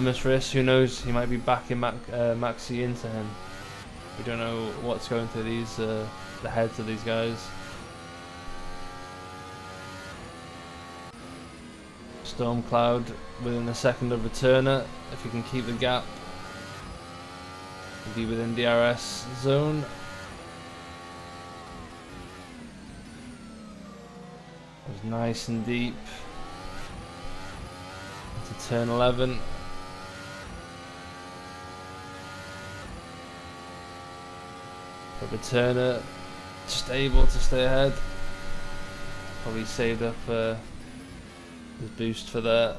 Miss Riss, who knows, he might be backing Maxi into him. We don't know what's going through these the heads of these guys. Stormcloud within a second of Returner. If he can keep the gap, he'll be within DRS zone. It was nice and deep. Into turn 11. But Returner just able to stay ahead. Probably saved up his boost for that.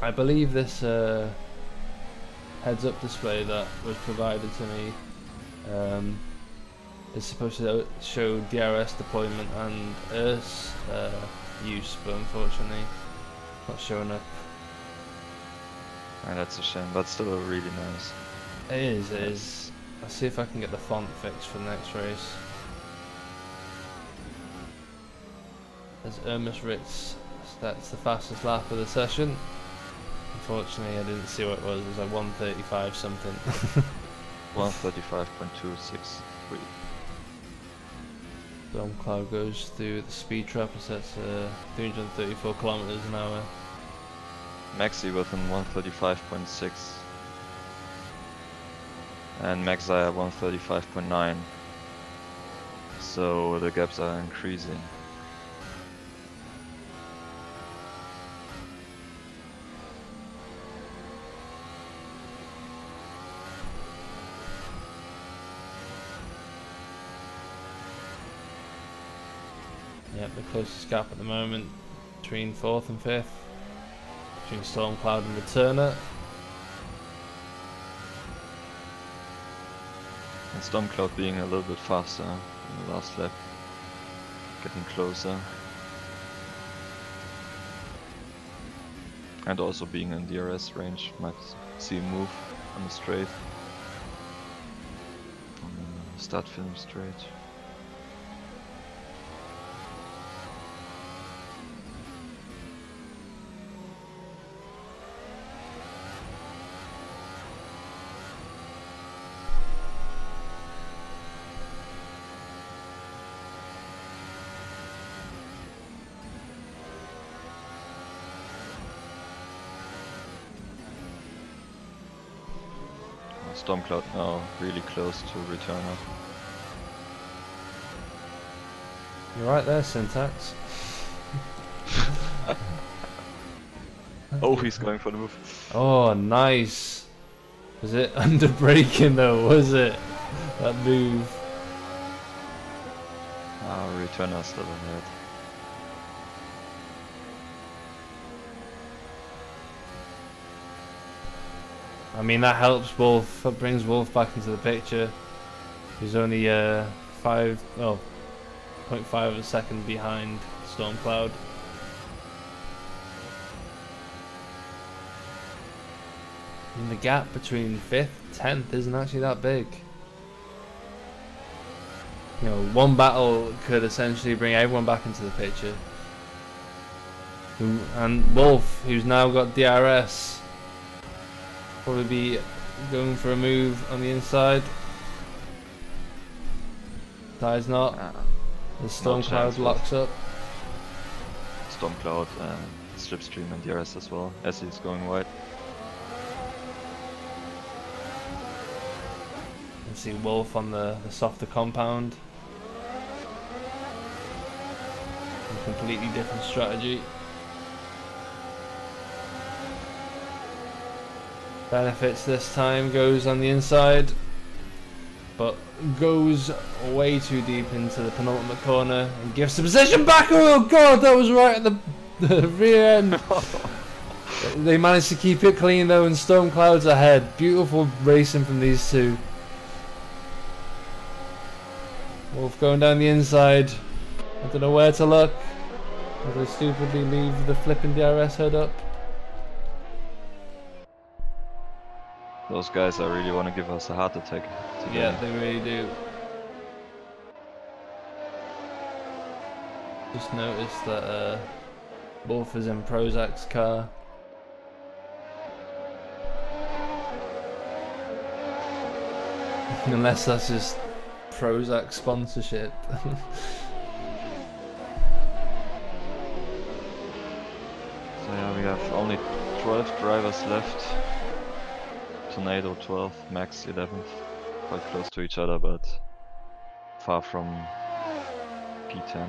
I believe this heads up display that was provided to me is supposed to show DRS deployment and ERS use, but unfortunately not showing up. And that's a shame, but still really nice. It is. I'll see if I can get the font fixed for the next race. As Miss Riss That's the fastest lap of the session. Unfortunately, I didn't see what it was. It was like 1:35 something. 1:35.263. Stormcloud goes through the speed trap and sets 334 kilometers an hour. Maxi within 1:35.6. And Maxi 1:35.9. So the gaps are increasing. Yep, the closest gap at the moment between 4th and 5th, between Stormcloud and Returner. And Stormcloud being a little bit faster in the last lap, getting closer. And also being in DRS range, might see a move on the straight. On the start film straight. Stormcloud now really close to Returner. You're right there, Syntax. Oh, he's going for the move. Oh, nice. Was it under braking though, was it? That move. Ah, Returner still ahead. I mean, that helps Wolf. That brings Wolf back into the picture. He's only 0.5 of a second behind Stormcloud. And the gap between 5th and 10th isn't actually that big. You know, one battle could essentially bring everyone back into the picture. And Wolf, who's now got DRS, probably be going for a move on the inside. Dies not. The Stormcloud locks up. Stormcloud and Slipstream and DRS as well, as he's going wide. And see Wolf on the softer compound. A completely different strategy. Benefits this time, goes on the inside, but goes way too deep into the penultimate corner and gives the position back. Oh god, that was right at the rear end. They managed to keep it clean though, and Stormcloud's ahead. Beautiful racing from these two. Wolf going down the inside. I don't know where to look. As I stupidly leave the flipping DRS head up. Those guys, I really want to give us a heart attack today. Yeah, they really do. Just noticed that Wolf is in Prozac's car. Unless that's just Prozac sponsorship. So yeah, we have only 12 drivers left. Tornado 12th, Max 11th, quite close to each other, but far from P10.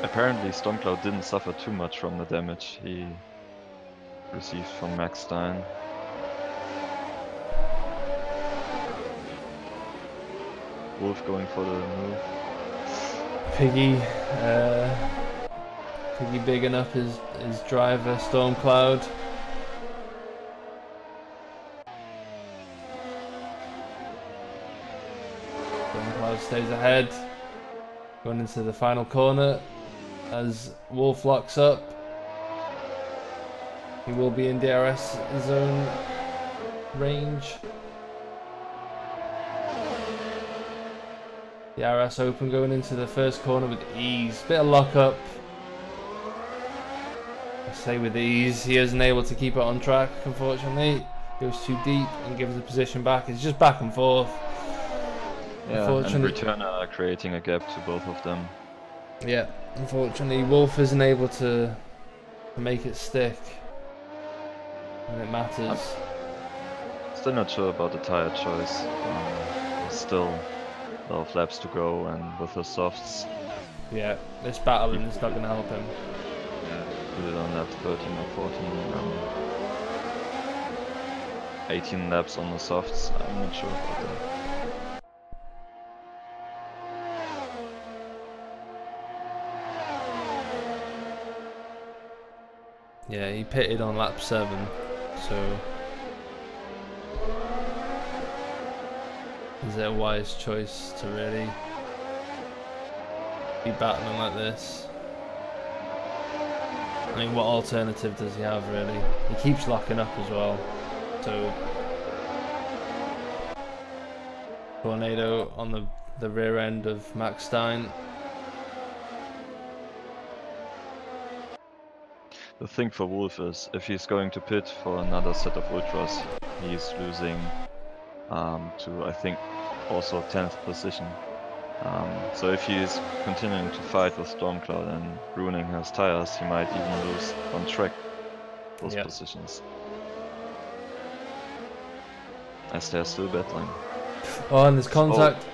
Apparently Stormcloud didn't suffer too much from the damage he received from Max Stein. Wolf going for the move. Piggy bigging up his driver, Stormcloud. Stormcloud stays ahead, going into the final corner as Wolf locks up. He will be in DRS zone range. The RS Open going into the first corner with ease. Bit of lock up. I say with ease. He isn't able to keep it on track, unfortunately. Goes too deep and gives the position back. It's just back and forth. Yeah, and return creating a gap to both of them. Yeah, unfortunately Wolf isn't able to make it stick when it matters. Still not sure about the tire choice. Still a lot of laps to go, and with the softs. Yeah, this battling is not going to help him. Yeah, put it on lap 13 or 14. 18 laps on the softs. I'm not sure about that. Yeah, he pitted on lap 7, so is it a wise choice to really be battling like this? I mean, what alternative does he have really? He keeps locking up as well, so Tornado on the rear end of Max Stein. The thing for Wolf is, if he's going to pit for another set of ultras, he's losing to, I think, also 10th position. So if he is continuing to fight with Stormcloud and ruining his tires, he might even lose on track those positions. As they're still battling. Oh, and there's contact.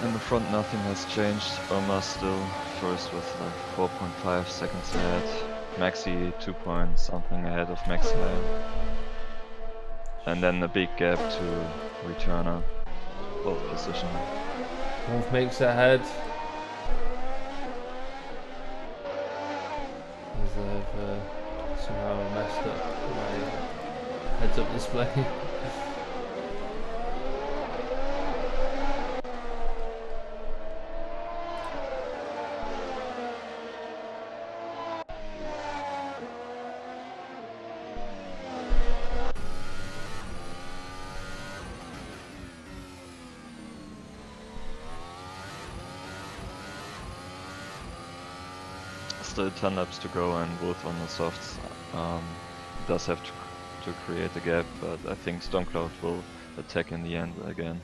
In the front, nothing has changed. Irma still first with like 4.5 seconds ahead. Maxi 2 point something ahead of Maxi. And then a big gap to Returner, both position. Wolf makes it ahead. As I've somehow messed up my heads-up display. Still 10 laps to go, and Wolf on the softs does have to create a gap, but I think Stormcloud will attack in the end again.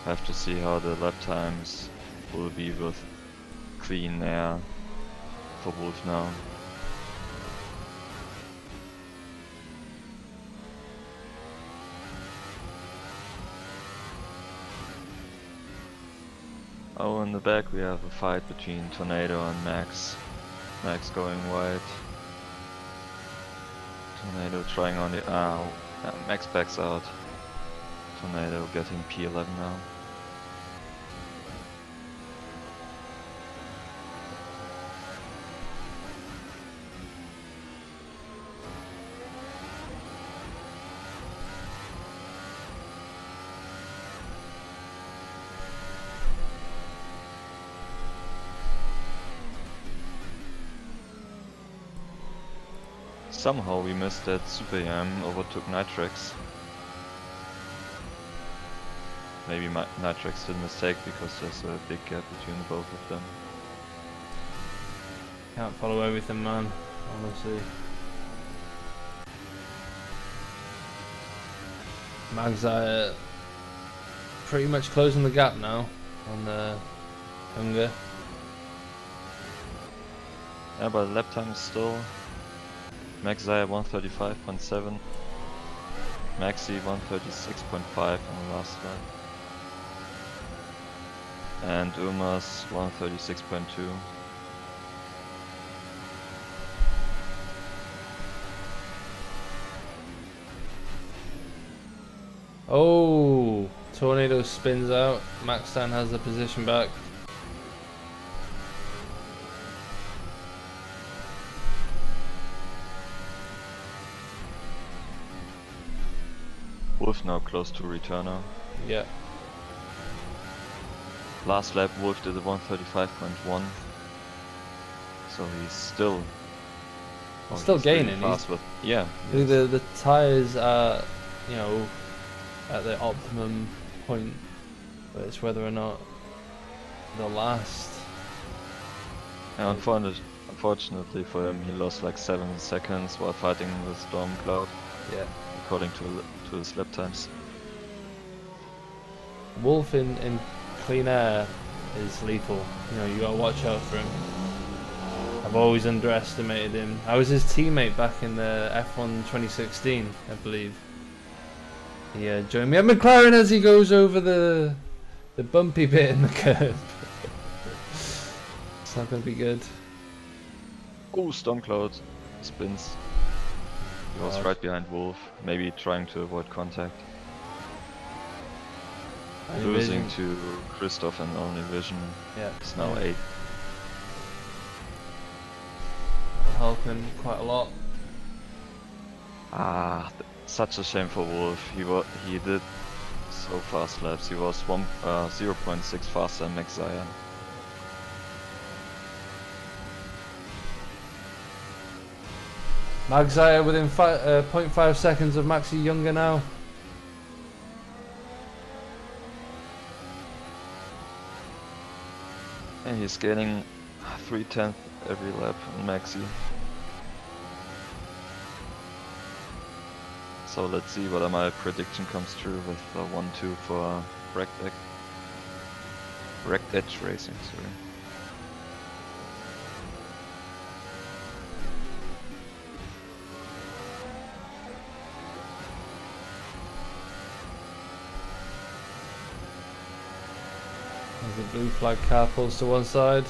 Have to see how the lap times will be with clean air for Wolf now. Oh, in the back we have a fight between Tornado and Max. Max going wide. Tornado trying on the... Max backs out. Tornado getting P11 now. Somehow we missed that Super Yam overtook Nitrix. Maybe Nitrix did a mistake because there's a big gap between both of them. Can't follow everything, man, honestly. Mag's pretty much closing the gap now on the Hunger. Yeah, but lap time is still Maxi 135.7, Maxi 136.5 on the last lap. And Uma's 136.2. Oh, Tornado spins out. Maxstein has the position back. Wolf now close to returner. Yeah. Last lap Wolf did a 135.1. So he's still Still he's really gaining. fast with, yeah. The tires are, you know, at the optimum point, but it's whether or not they'll last. And unfortunately for him, he lost like 7 seconds while fighting with Storm Cloud, Yeah. according to his lap times. Wolf in clean air is lethal. You know, you gotta watch out for him. I've always underestimated him. I was his teammate back in the F1 2016, I believe. He joined me at McLaren as he goes over the bumpy bit in the curb. It's not gonna be good. Oh, Storm Cloud spins. He was right behind Wolf, maybe trying to avoid contact. Losing to Christoph and Only Vision. Yeah. It's now 8. That'll help him quite a lot. Such a shame for Wolf. He did so fast laps. He was 0.6 faster than Max Zion. Magzire within 0.5 seconds of Maxi Younger now. And he's gaining 3/10 every lap on Maxi. So let's see whether my prediction comes true with 1-2 for Wrecked Edge Racing. Sorry. As the blue flag car pulls to one side.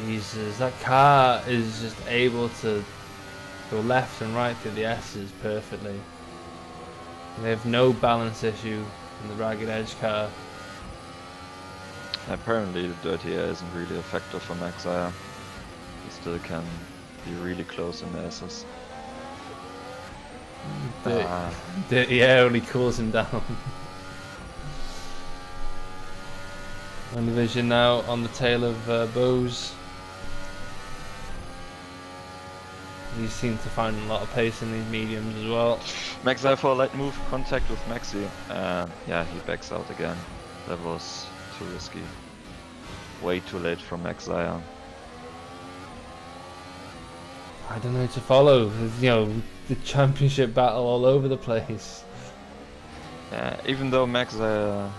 Jesus, that car is just able to go left and right through the S's perfectly. They have no balance issue in the Ragged Edge car. Apparently the dirty air isn't really a factor for Maxire. He still can be really close in the S's. Dirty air only cools him down. One division now on the tail of Bose. He seems to find a lot of pace in these mediums as well. Maxire for a light move, contact with Maxi. Yeah, he backs out again. That was too risky. Way too late from Maxire. I don't know who to follow. There's, you know, the championship battle all over the place. Even though Maxire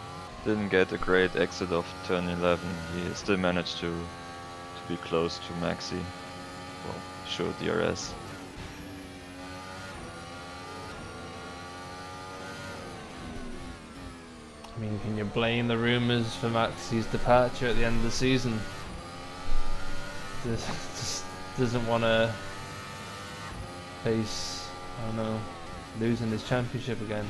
didn't get a great exit of turn 11, he still managed to be close to Maxi. Well, sure, DRS. I mean, can you blame the rumours for Maxi's departure at the end of the season? Just doesn't want to face, I don't know, losing his championship again.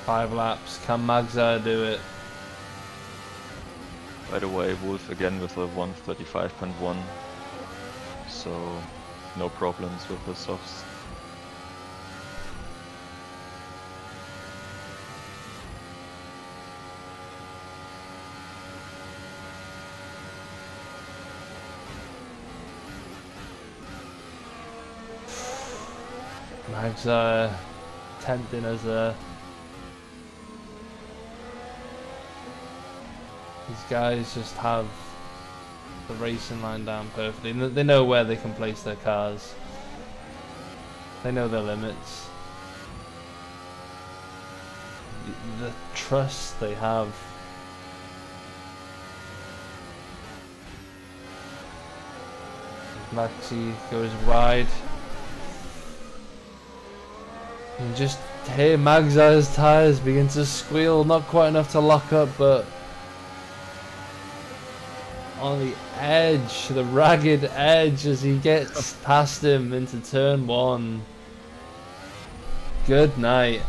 Five laps, can Magza do it? By the way, Wolf again with a 135.1, so no problems with the softs. Mag's tempting us there. These guys just have the racing line down perfectly. They know where they can place their cars. They know their limits. The trust they have. Maxi goes wide. And just hear Mag's tyres begin to squeal. Not quite enough to lock up, but on the edge, the ragged edge, as he gets past him into turn 1. Good night.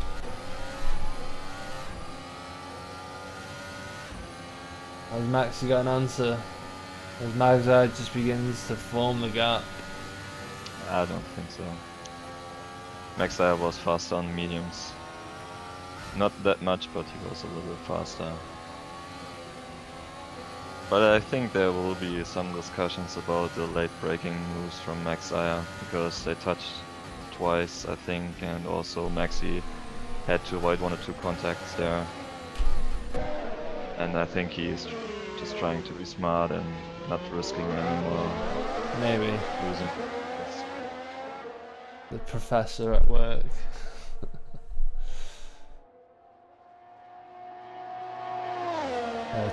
Has Maxi got an answer? As Mag's just begins to form the gap. I don't think so. Maxi was faster on mediums. Not that much, but he was a little bit faster. But I think there will be some discussions about the late braking moves from Maxi, because they touched twice, I think, and also Maxi had to avoid 1 or 2 contacts there. And I think he's just trying to be smart and not risking anymore. Maybe. Losing. The professor at work.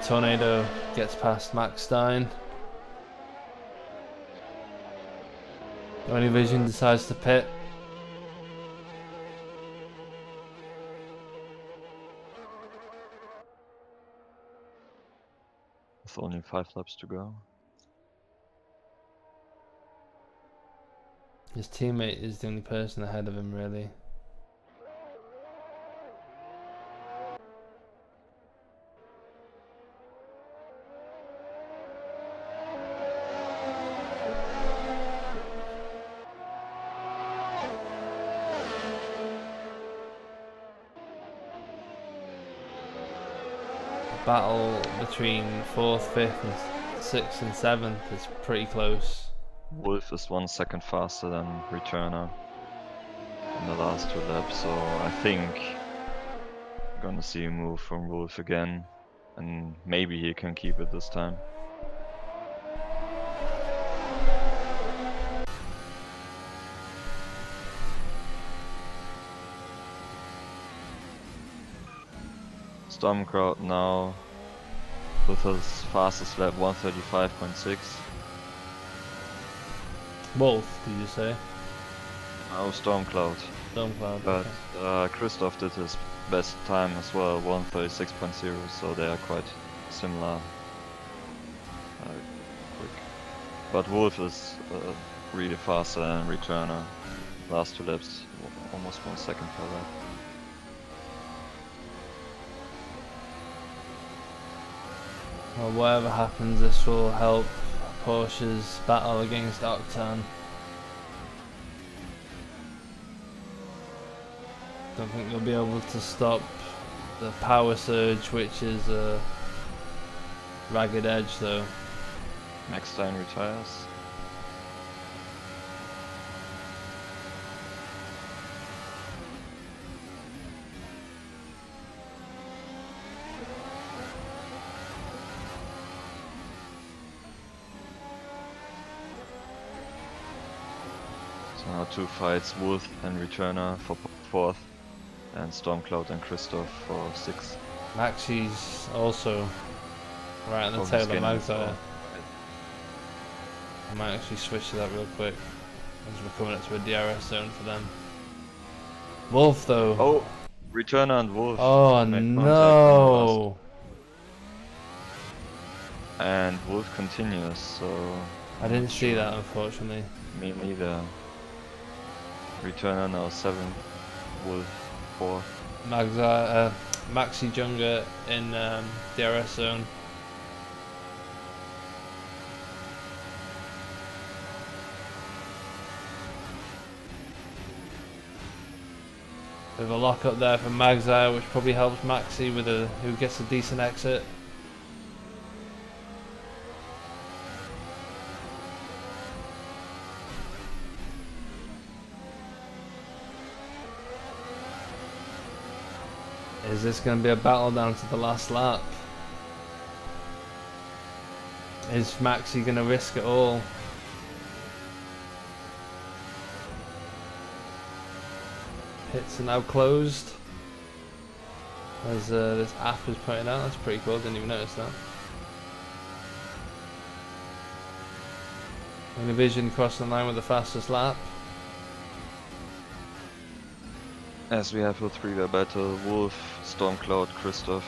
Tornado gets past Max Stein. Only Vision decides to pit. With only 5 laps to go. His teammate is the only person ahead of him, really. Battle between 4th, 5th, and 6th and 7th is pretty close. Wolf is 1 second faster than Returner in the last 2 laps, so I think I'm gonna see a move from Wolf again, and maybe he can keep it this time. Stormcloud now with his fastest lap 135.6. Wolf, did you say? Oh, Stormcloud. Stormcloud. But Okay. Christoph did his best time as well, 136.0, so they are quite similar. Quick. But Wolf is really faster than Returner. Last 2 laps, almost 1 second per lap. Well, whatever happens, this will help Porsche's battle against Octane. Don't think they'll be able to stop the power surge, which is a ragged edge, though. Max Stein retires. So now 2 fights, Wolf and Returner for 4th, and Stormcloud and Christoph for 6th. Maxi's also right on the Oh, tail he's of gaining Max as well. there. I might actually switch to that real quick, as we're coming up to a DRS zone for them. Wolf, though. Oh, Returner and Wolf. Oh made contact no! And Wolf continues, so I didn't see that, unfortunately. me neither. Returner now 7th, Wolf 4th. Maxi Junga in DRS zone. Bit of a lock up there for Magzire, which probably helps Maxi with who gets a decent exit. Is this going to be a battle down to the last lap? Is Maxi going to risk it all? Pits are now closed. As this app is pointing out, that's pretty cool, didn't even notice that. Univision crossing the line with the fastest lap. As we have a 3-way battle, Wolf, Stormcloud, Christoph.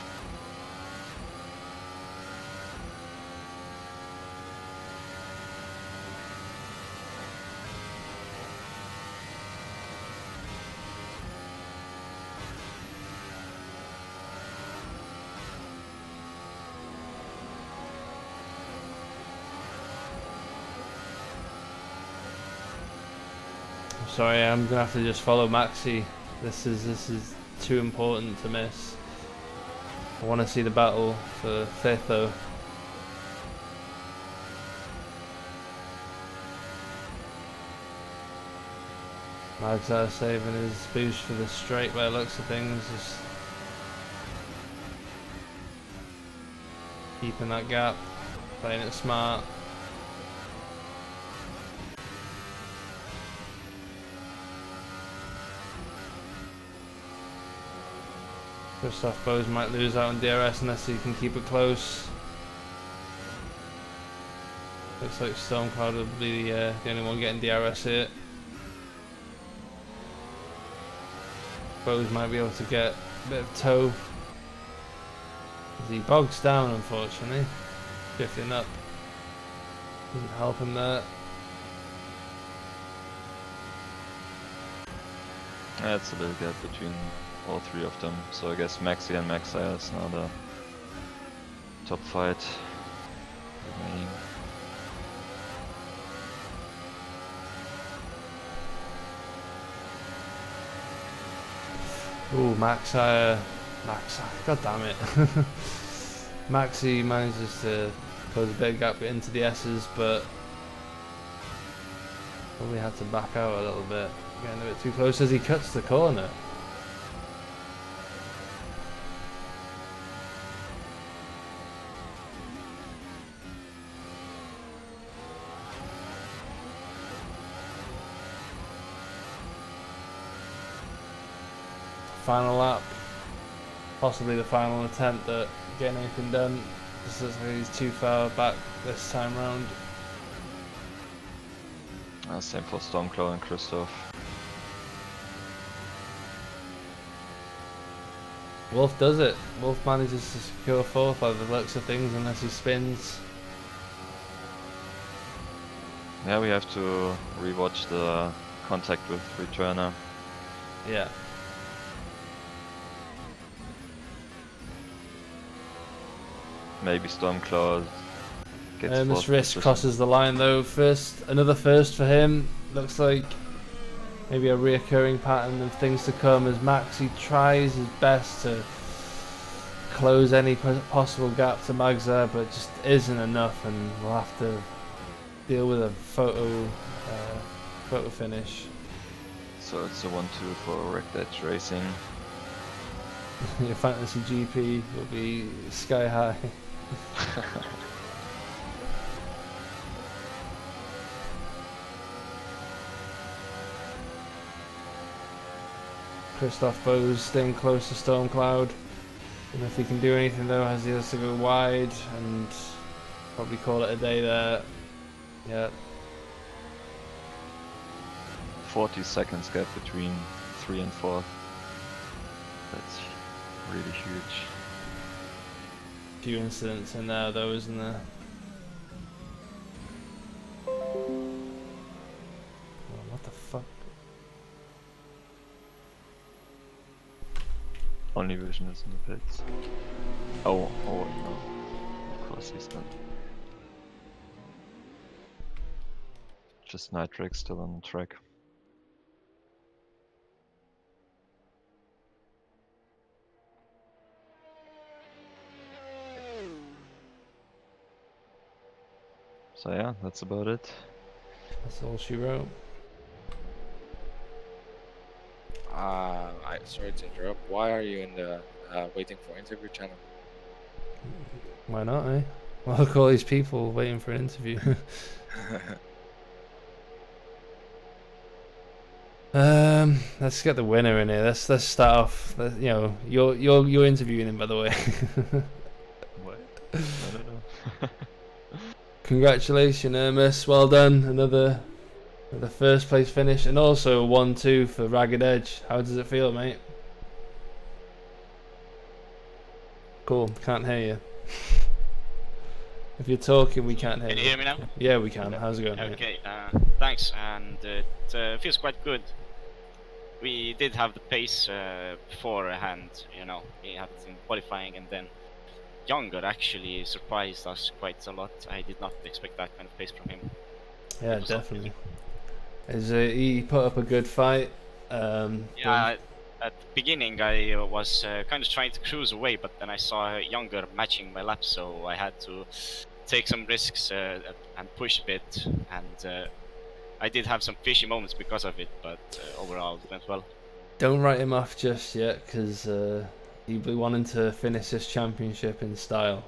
Sorry, I'm gonna have to just follow Maxi. This is too important to miss. I want to see the battle for 5th though. Magzar saving his boost for the straight by the looks of things. Just keeping that gap, playing it smart. Christoph Bose might lose out on DRS unless he can keep it close. Looks like Stormcloud will be the only one getting DRS here. Bose might be able to get a bit of toe. As he bogs down, unfortunately. Drifting up. Doesn't help him there. That's a little gap between all 3 of them, so I guess Maxi and Maxi is now the top fight remaining. Ooh, Maxi, god damn it. Maxi manages to close a big gap into the S's, but probably had to back out a little bit, getting a bit too close as he cuts the corner. Final lap, possibly the final attempt at getting anything done. Just looks like he's too far back this time round. Same for Stormcloud and Christoph. Wolf does it. Wolf manages to secure 4th by the looks of things, unless he spins. Yeah, we have to rewatch the contact with Returner. Yeah. Maybe Stormcloud gets This 4th risk position. crosses the line though. Another first for him. Looks like maybe a reoccurring pattern of things to come as Maxi tries his best to close any possible gap to Magzar, but just isn't enough, and we'll have to deal with a photo finish. So it's a 1-2 for Wrecked Edge Racing. Your fantasy GP will be sky high. Christoph Bose staying close to Stormcloud. And if he can do anything though, as he has to go wide and probably call it a day there. Yeah. 40 seconds gap between 3 and 4th. That's really huge. Few incidents in there though, isn't there? Oh, what the fuck? Only Vision is in the pits. Oh no. Of course he's not. Just Nitrix still on the track. So yeah, that's about it. That's all she wrote. Sorry to interrupt. Why are you in the waiting for interview channel. Why not, eh? Well, look, all these people waiting for an interview. Let's get the winner in here. Let's start off. You know, you're interviewing him, by the way. What? I don't know. Congratulations, Hermes. Well done. Another first place finish, and also 1-2 for Ragged Edge. How does it feel, mate? Cool. Can't hear you. If you're talking, we can't hear you. Can you hear me now? Yeah, we can. How's it going, mate? Okay, thanks, and it feels quite good. We did have the pace beforehand, you know, we had it in qualifying, and then Younger actually surprised us quite a lot. I did not expect that kind of pace from him. Yeah, definitely. He put up a good fight. Yeah, at the beginning I was kind of trying to cruise away, but then I saw Younger matching my lap, so I had to take some risks and push a bit, and I did have some fishy moments because of it, but overall it went well. Don't write him off just yet, because he'll be wanting to finish this championship in style.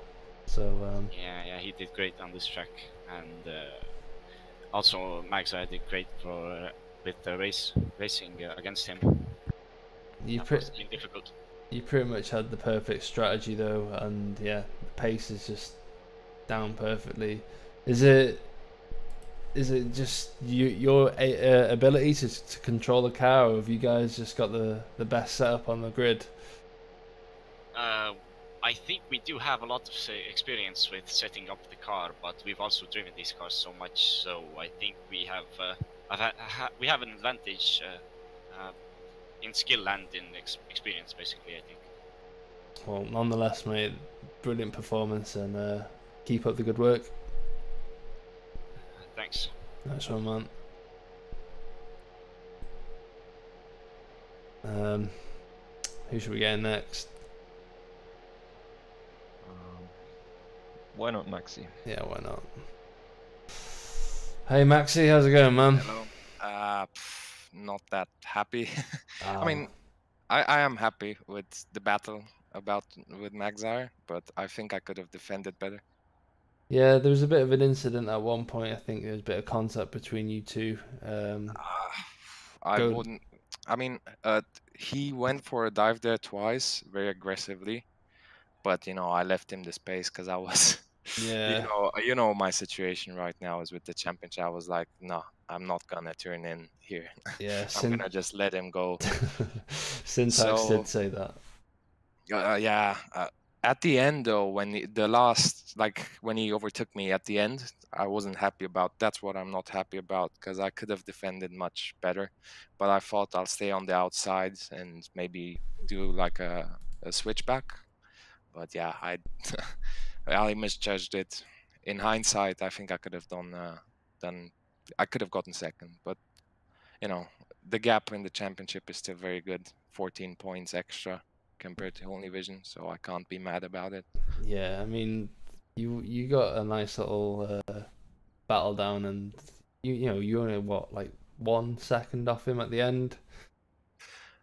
So yeah, he did great on this track, and also Max I did great with the racing against him. That was been difficult. You pretty much had the perfect strategy though, and yeah, the pace is just down perfectly. Is it just your ability to control the car, or have you guys just got the best setup on the grid? I think we do have a lot of experience with setting up the car, but we've also driven these cars so much, so I think we have we have an advantage in skill and in experience, basically, I think. Well, nonetheless, mate, brilliant performance, and keep up the good work. Thanks. Nice one, man. Who should we get in next? Why not Maxi? Yeah, why not? Hey, Maxi, how's it going, man? Hello. Not that happy. I mean, I am happy with the battle with Magzar, but I think I could have defended better. Yeah, there was a bit of an incident at one point. I think there was a bit of contact between you two. I wouldn't. I mean, he went for a dive there twice, very aggressively, but you know, I left him the space because I was. Yeah. You know, my situation right now is with the championship. I was like, no, I'm not gonna turn in here. Yeah, I'm gonna just let him go. Syntax did say that. Yeah. At the end, though, when when he overtook me at the end, I wasn't happy about. That's what I'm not happy about, because I could have defended much better. But I thought I'll stay on the outside and maybe do like a switchback. But yeah, I misjudged it. In hindsight, I think I could have I could have gotten second. But you know, the gap in the championship is still very good. 14 points extra compared to Only Vision, so I can't be mad about it. Yeah, I mean, you got a nice little battle down, and you know you only like 1 second off him at the end.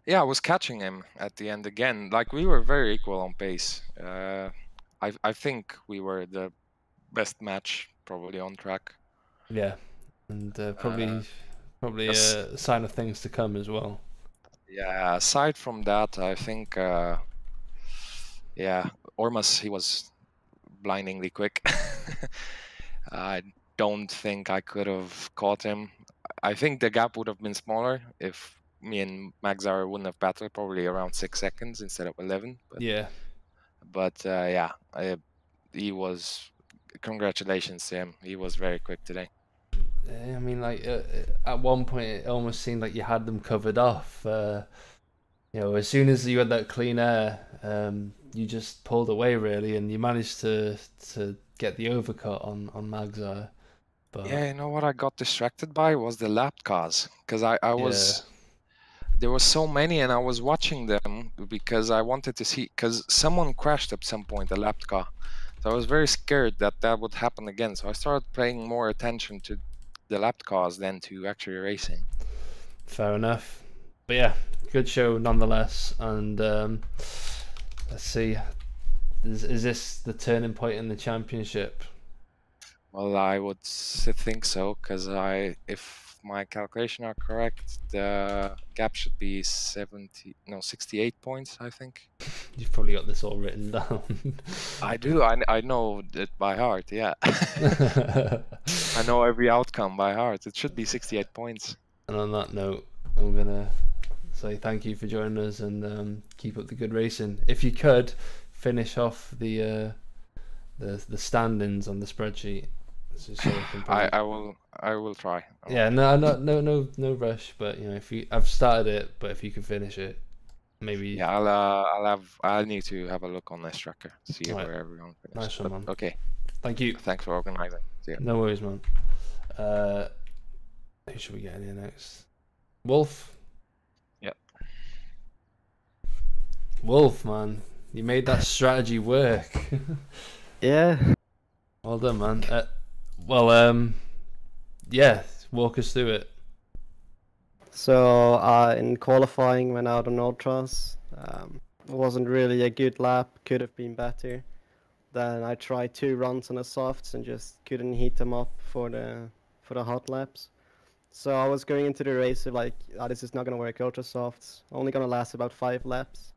Yeah, I was catching him at the end again. Like, we were very equal on pace. I think we were the best match probably on track. Yeah, and probably a sign of things to come as well. Yeah, aside from that, I think yeah, Ormas, he was blindingly quick. I don't think I could have caught him. I think the gap would have been smaller if me and Magzar wouldn't have battled, probably around 6 seconds instead of 11. But, yeah. But yeah, he was. Congratulations to him. He was very quick today. I mean, like at one point, it almost seemed like you had them covered off. You know, as soon as you had that clean air, you just pulled away really, and you managed to get the overcut on Magzar. But yeah, you know what I got distracted by was the lap cars, because I was. Yeah. There were so many, and I was watching them because I wanted to see, because someone crashed at some point, a lap car. So I was very scared that would happen again. So I started paying more attention to the lap cars than to actually racing. Fair enough. But yeah, good show nonetheless. And Let's see. Is this the turning point in the championship? Well, I would think so, because if my calculation are correct, the gap should be 68 points, I think. You've probably got this all written down. I do. I know it by heart. Yeah. I know every outcome by heart. It should be 68 points. And on that note, I'm gonna say thank you for joining us and keep up the good racing. If you could finish off the standings on the spreadsheet, so we can I will try. Yeah, no rush. But you know, I've started it, but if you can finish it, maybe. Yeah, I'll need to have a look on this tracker, see Right. where everyone finished. Nice one, man. Okay. Thank you. Thanks for organizing. See ya. No worries, man. Who should we get in here next? Wolf. Yep. Wolf, man, you made that strategy work. Yeah. Well done, man. Yeah, walk us through it. So in qualifying, went out on ultras. It wasn't really a good lap. Could have been better. Then I tried 2 runs on the softs and just couldn't heat them up for the hot laps. So I was going into the race with like, this is not gonna work. Ultra softs only gonna last about 5 laps.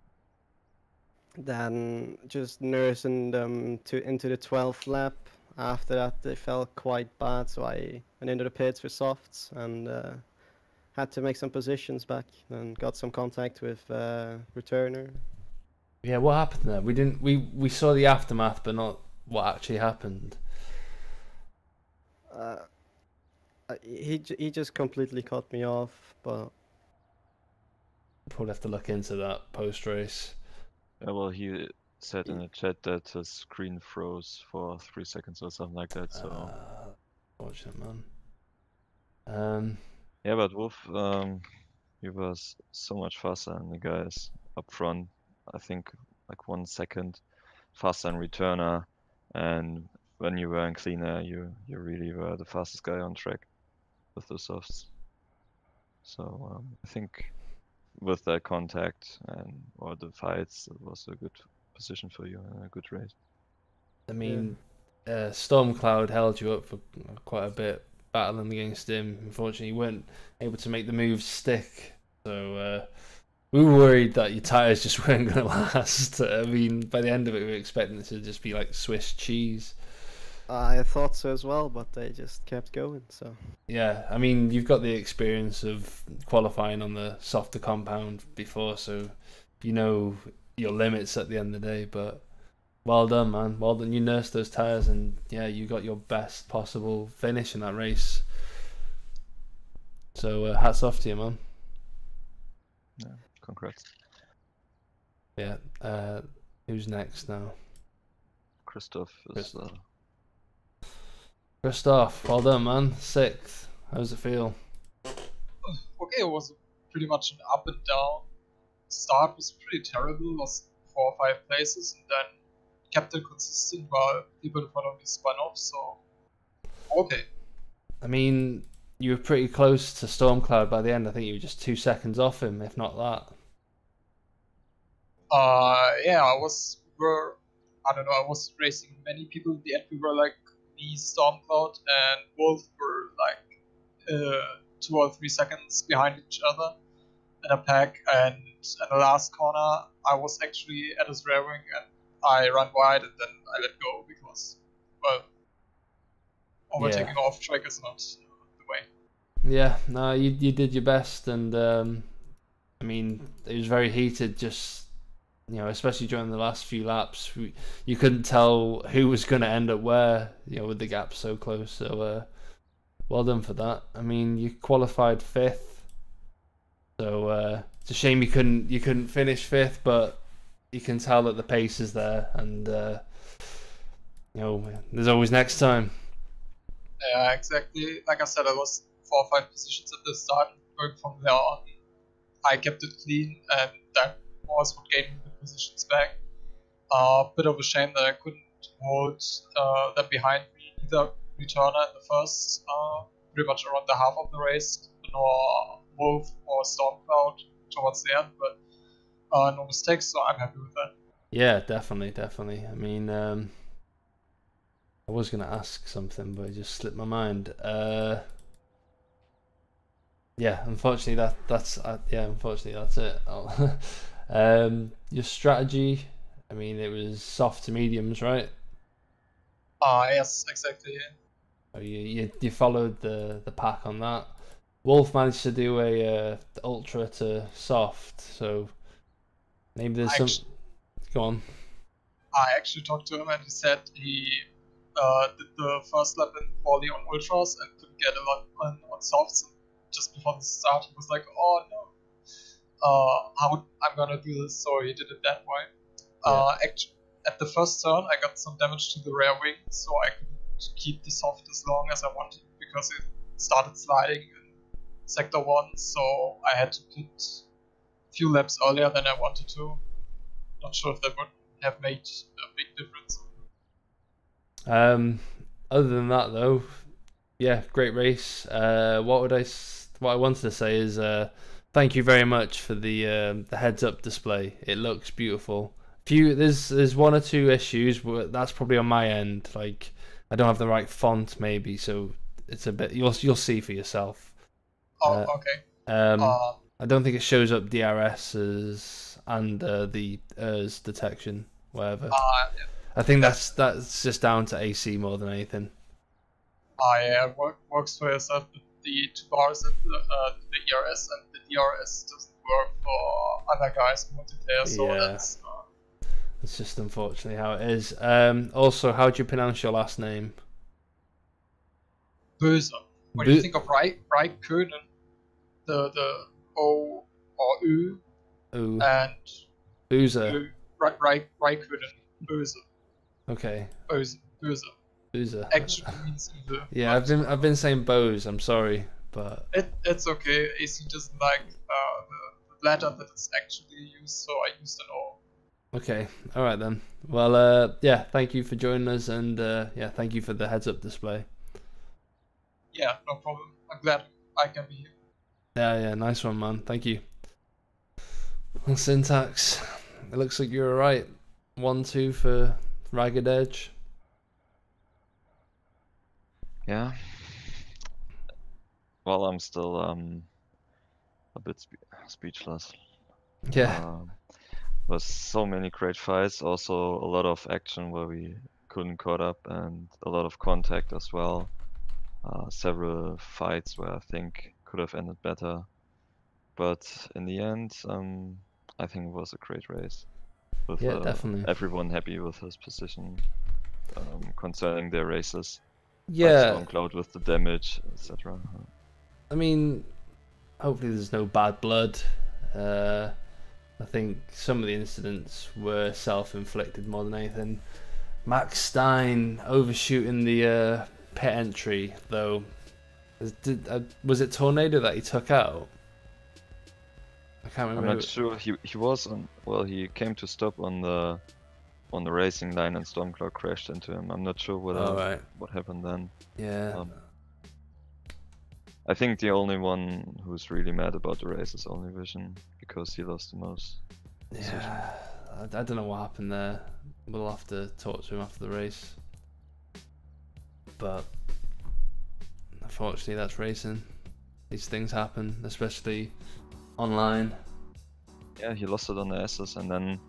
Then just nursing them into the 12th lap. After that, they felt quite bad, so I went into the pits for softs and had to make some positions back and got some contact with returner. Yeah, what happened there? We saw the aftermath, but not what actually happened. He just completely cut me off, but Probably have to look into that post race. Yeah, well, he said in the chat that his screen froze for 3 seconds or something like that. So Fortunate, man. yeah, but Wolf, he was so much faster than the guys up front. I think like 1 second faster than returner, and when you were in cleaner, you really were the fastest guy on track with the softs. So I think with that contact and or the fights, it was a good position for you and a good race. I mean, Stormcloud held you up for quite a bit, battling against him. Unfortunately, you weren't able to make the moves stick. So we were worried that your tyres just weren't going to last. I mean, by the end of it, we were expecting it to just be like Swiss cheese. I thought so as well, but they just kept going. So Yeah, I mean, you've got the experience of qualifying on the softer compound before, so you know your limits at the end of the day. But well done, man. Well done. You nursed those tyres, and yeah, you got your best possible finish in that race. So hats off to you, man. Yeah, congrats. Yeah. Who's next now? Christoph is Christoph, well done, man. 6th. How does it feel? Okay, it was pretty much an up and down. Start was pretty terrible, lost 4 or 5 places, and then kept it consistent while people in front of me spun off, so okay. I mean, you were pretty close to Stormcloud by the end. I think you were just 2 seconds off him, if not that. Yeah, I was racing many people. In the end, we were like me, Stormcloud, and Wolf were like 2 or 3 seconds behind each other in a pack. And at the last corner, I was actually at his rear wing, and I ran wide, and then I let go because, well, overtaking off track is not the way. Yeah, no, you did your best, and I mean, it was very heated. Just especially during the last few laps, you couldn't tell who was going to end up where. With the gap so close. So well done for that. I mean, you qualified 5th, so it's a shame you couldn't finish 5th, but you can tell that the pace is there, and there's always next time. Yeah, exactly. Like I said, I lost 4 or 5 positions at the start. Going from there on, I kept it clean, and that was what gave me the positions back. Bit of a shame that I couldn't hold them behind me, either returner in the first, pretty much around the half of the race, nor Wolf or Stormcloud towards the end, but no mistakes, so I'm happy with that. Yeah, definitely. I mean, I was gonna ask something, but it just slipped my mind. Yeah, unfortunately that's it. Your strategy. I mean, it was soft to mediums, right? Yes, exactly. Oh, you followed the pack on that. Wolf managed to do a ultra to soft, so maybe there's some. Go on. I actually talked to him and he said he did the first lap in quali on ultras and couldn't get a lot on softs. And just before the start, he was like, "Oh no, I'm gonna do this?" So he did it that way. Actually, at the first turn, I got some damage to the rear wing, so I couldn't keep the soft as long as I wanted because it started sliding in sector 1. So I had to pit a few laps earlier than I wanted to. Not sure if that would have made a big difference. Other than that, though, yeah, great race. What I wanted to say is thank you very much for the heads up display. It looks beautiful. There's one or two issues, but that's probably on my end. Like I don't have the right font, maybe, so it's a bit. You'll see for yourself. Oh, okay. I don't think it shows up DRSs and the ERS detection, whatever. Yeah. I think that's just down to AC more than anything. Yeah, works for yourself. But the 2 bars and the ERS and the DRS doesn't work for other guys in multiplayer. So that's. It's just unfortunately how it is. Also, how do you pronounce your last name? Böse. When you think of Raikkonen, the O or U, and Böse. Raikkonen, Böse. Okay. Böse. Actually means evil. Yeah, I've been saying Bose. I'm sorry, but it's okay. AC doesn't like the letter that is actually used, so I used an O. Okay, all right then. Well, yeah, thank you for joining us, and yeah, thank you for the heads up display. Yeah, no problem. I'm glad I can be here. Yeah, nice one, man. Thank you. Well, Syntax, it looks like you're alright. 1-2 for Ragged Edge. Yeah. Well, I'm still a bit speechless. Yeah. Was so many great fights, also a lot of action where we couldn't caught up, and a lot of contact as well. Several fights where I think could have ended better, but in the end, I think it was a great race. With definitely. Everyone happy with his position concerning their races. Yeah. Like Stormcloud with the damage, etc. I mean, hopefully there's no bad blood. I think some of the incidents were self-inflicted more than anything. Max Stein overshooting the pit entry, though. Was it Tornado that he took out? I can't remember. I'm not sure. He was on. Well, he came to stop on the racing line, and Stormcloud crashed into him. I'm not sure what happened then. Yeah. I think the only one who's really mad about the race is Only Vision, because he lost the most. Yeah, I don't know what happened there. We'll have to talk to him after the race. But unfortunately, that's racing. These things happen, especially online. Yeah, he lost it on the S's and then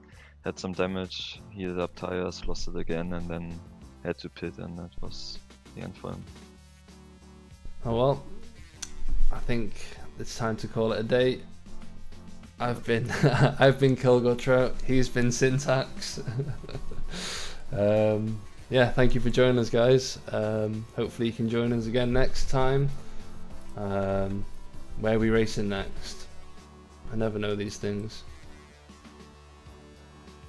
had some damage, heated up tires, lost it again, and then had to pit, and that was the end for him. Oh well, I think it's time to call it a day. I've been Kilgore Trout. He's been Syntax. Yeah, thank you for joining us, guys. Hopefully you can join us again next time. Where are we racing next? I never know these things.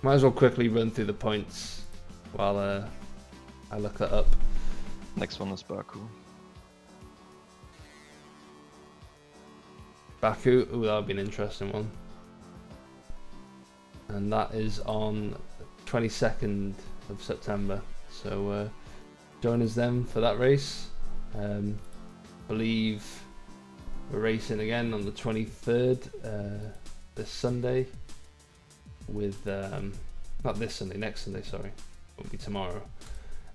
Might as well quickly run through the points while I look that up. Next one is Baku. Baku, ooh, that'll be an interesting one. And that is on 22nd of September. So join us then for that race. Believe we're racing again on the 23rd, this Sunday, with not this Sunday, next Sunday, sorry. It will be tomorrow.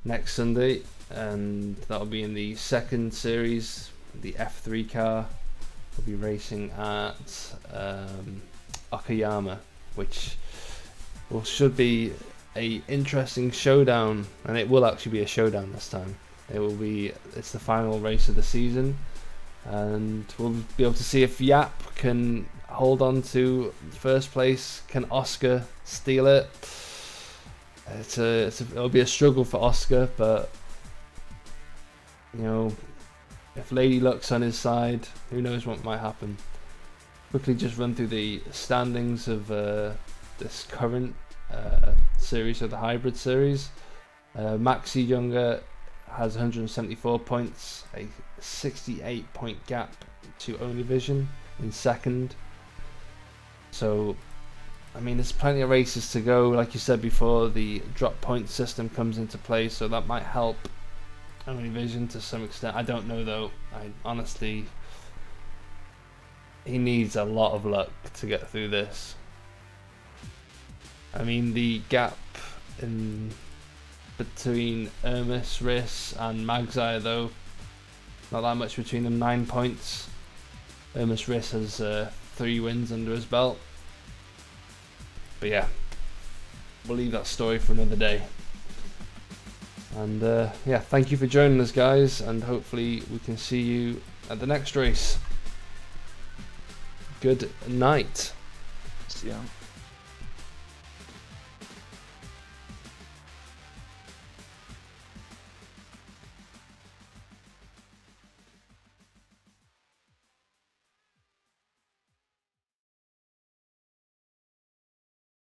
Next Sunday, and that'll be in the second series. The F3 car will be racing at Okayama, which should be a interesting showdown, and it will actually be a showdown this time. It's the final race of the season, and we'll be able to see if Yap can hold on to first place. Can Oscar steal it? It'll be a struggle for Oscar, but you know, if Lady Luck's on his side, who knows what might happen. Quickly just run through the standings of this current series, of the hybrid series. Maxi Younger has 174 points, a 68 point gap to Only Vision in second. So I mean, there's plenty of races to go. Like you said before, the drop point system comes into play, so that might help Only Vision to some extent. I don't know though. Honestly, he needs a lot of luck to get through this. I mean, the gap in between Ermis, Riss and Magzire though, not that much between them, 9 points. Ermis Riss has 3 wins under his belt. But yeah, we'll leave that story for another day. And yeah, thank you for joining us, guys, and hopefully we can see you at the next race. Good night. See ya.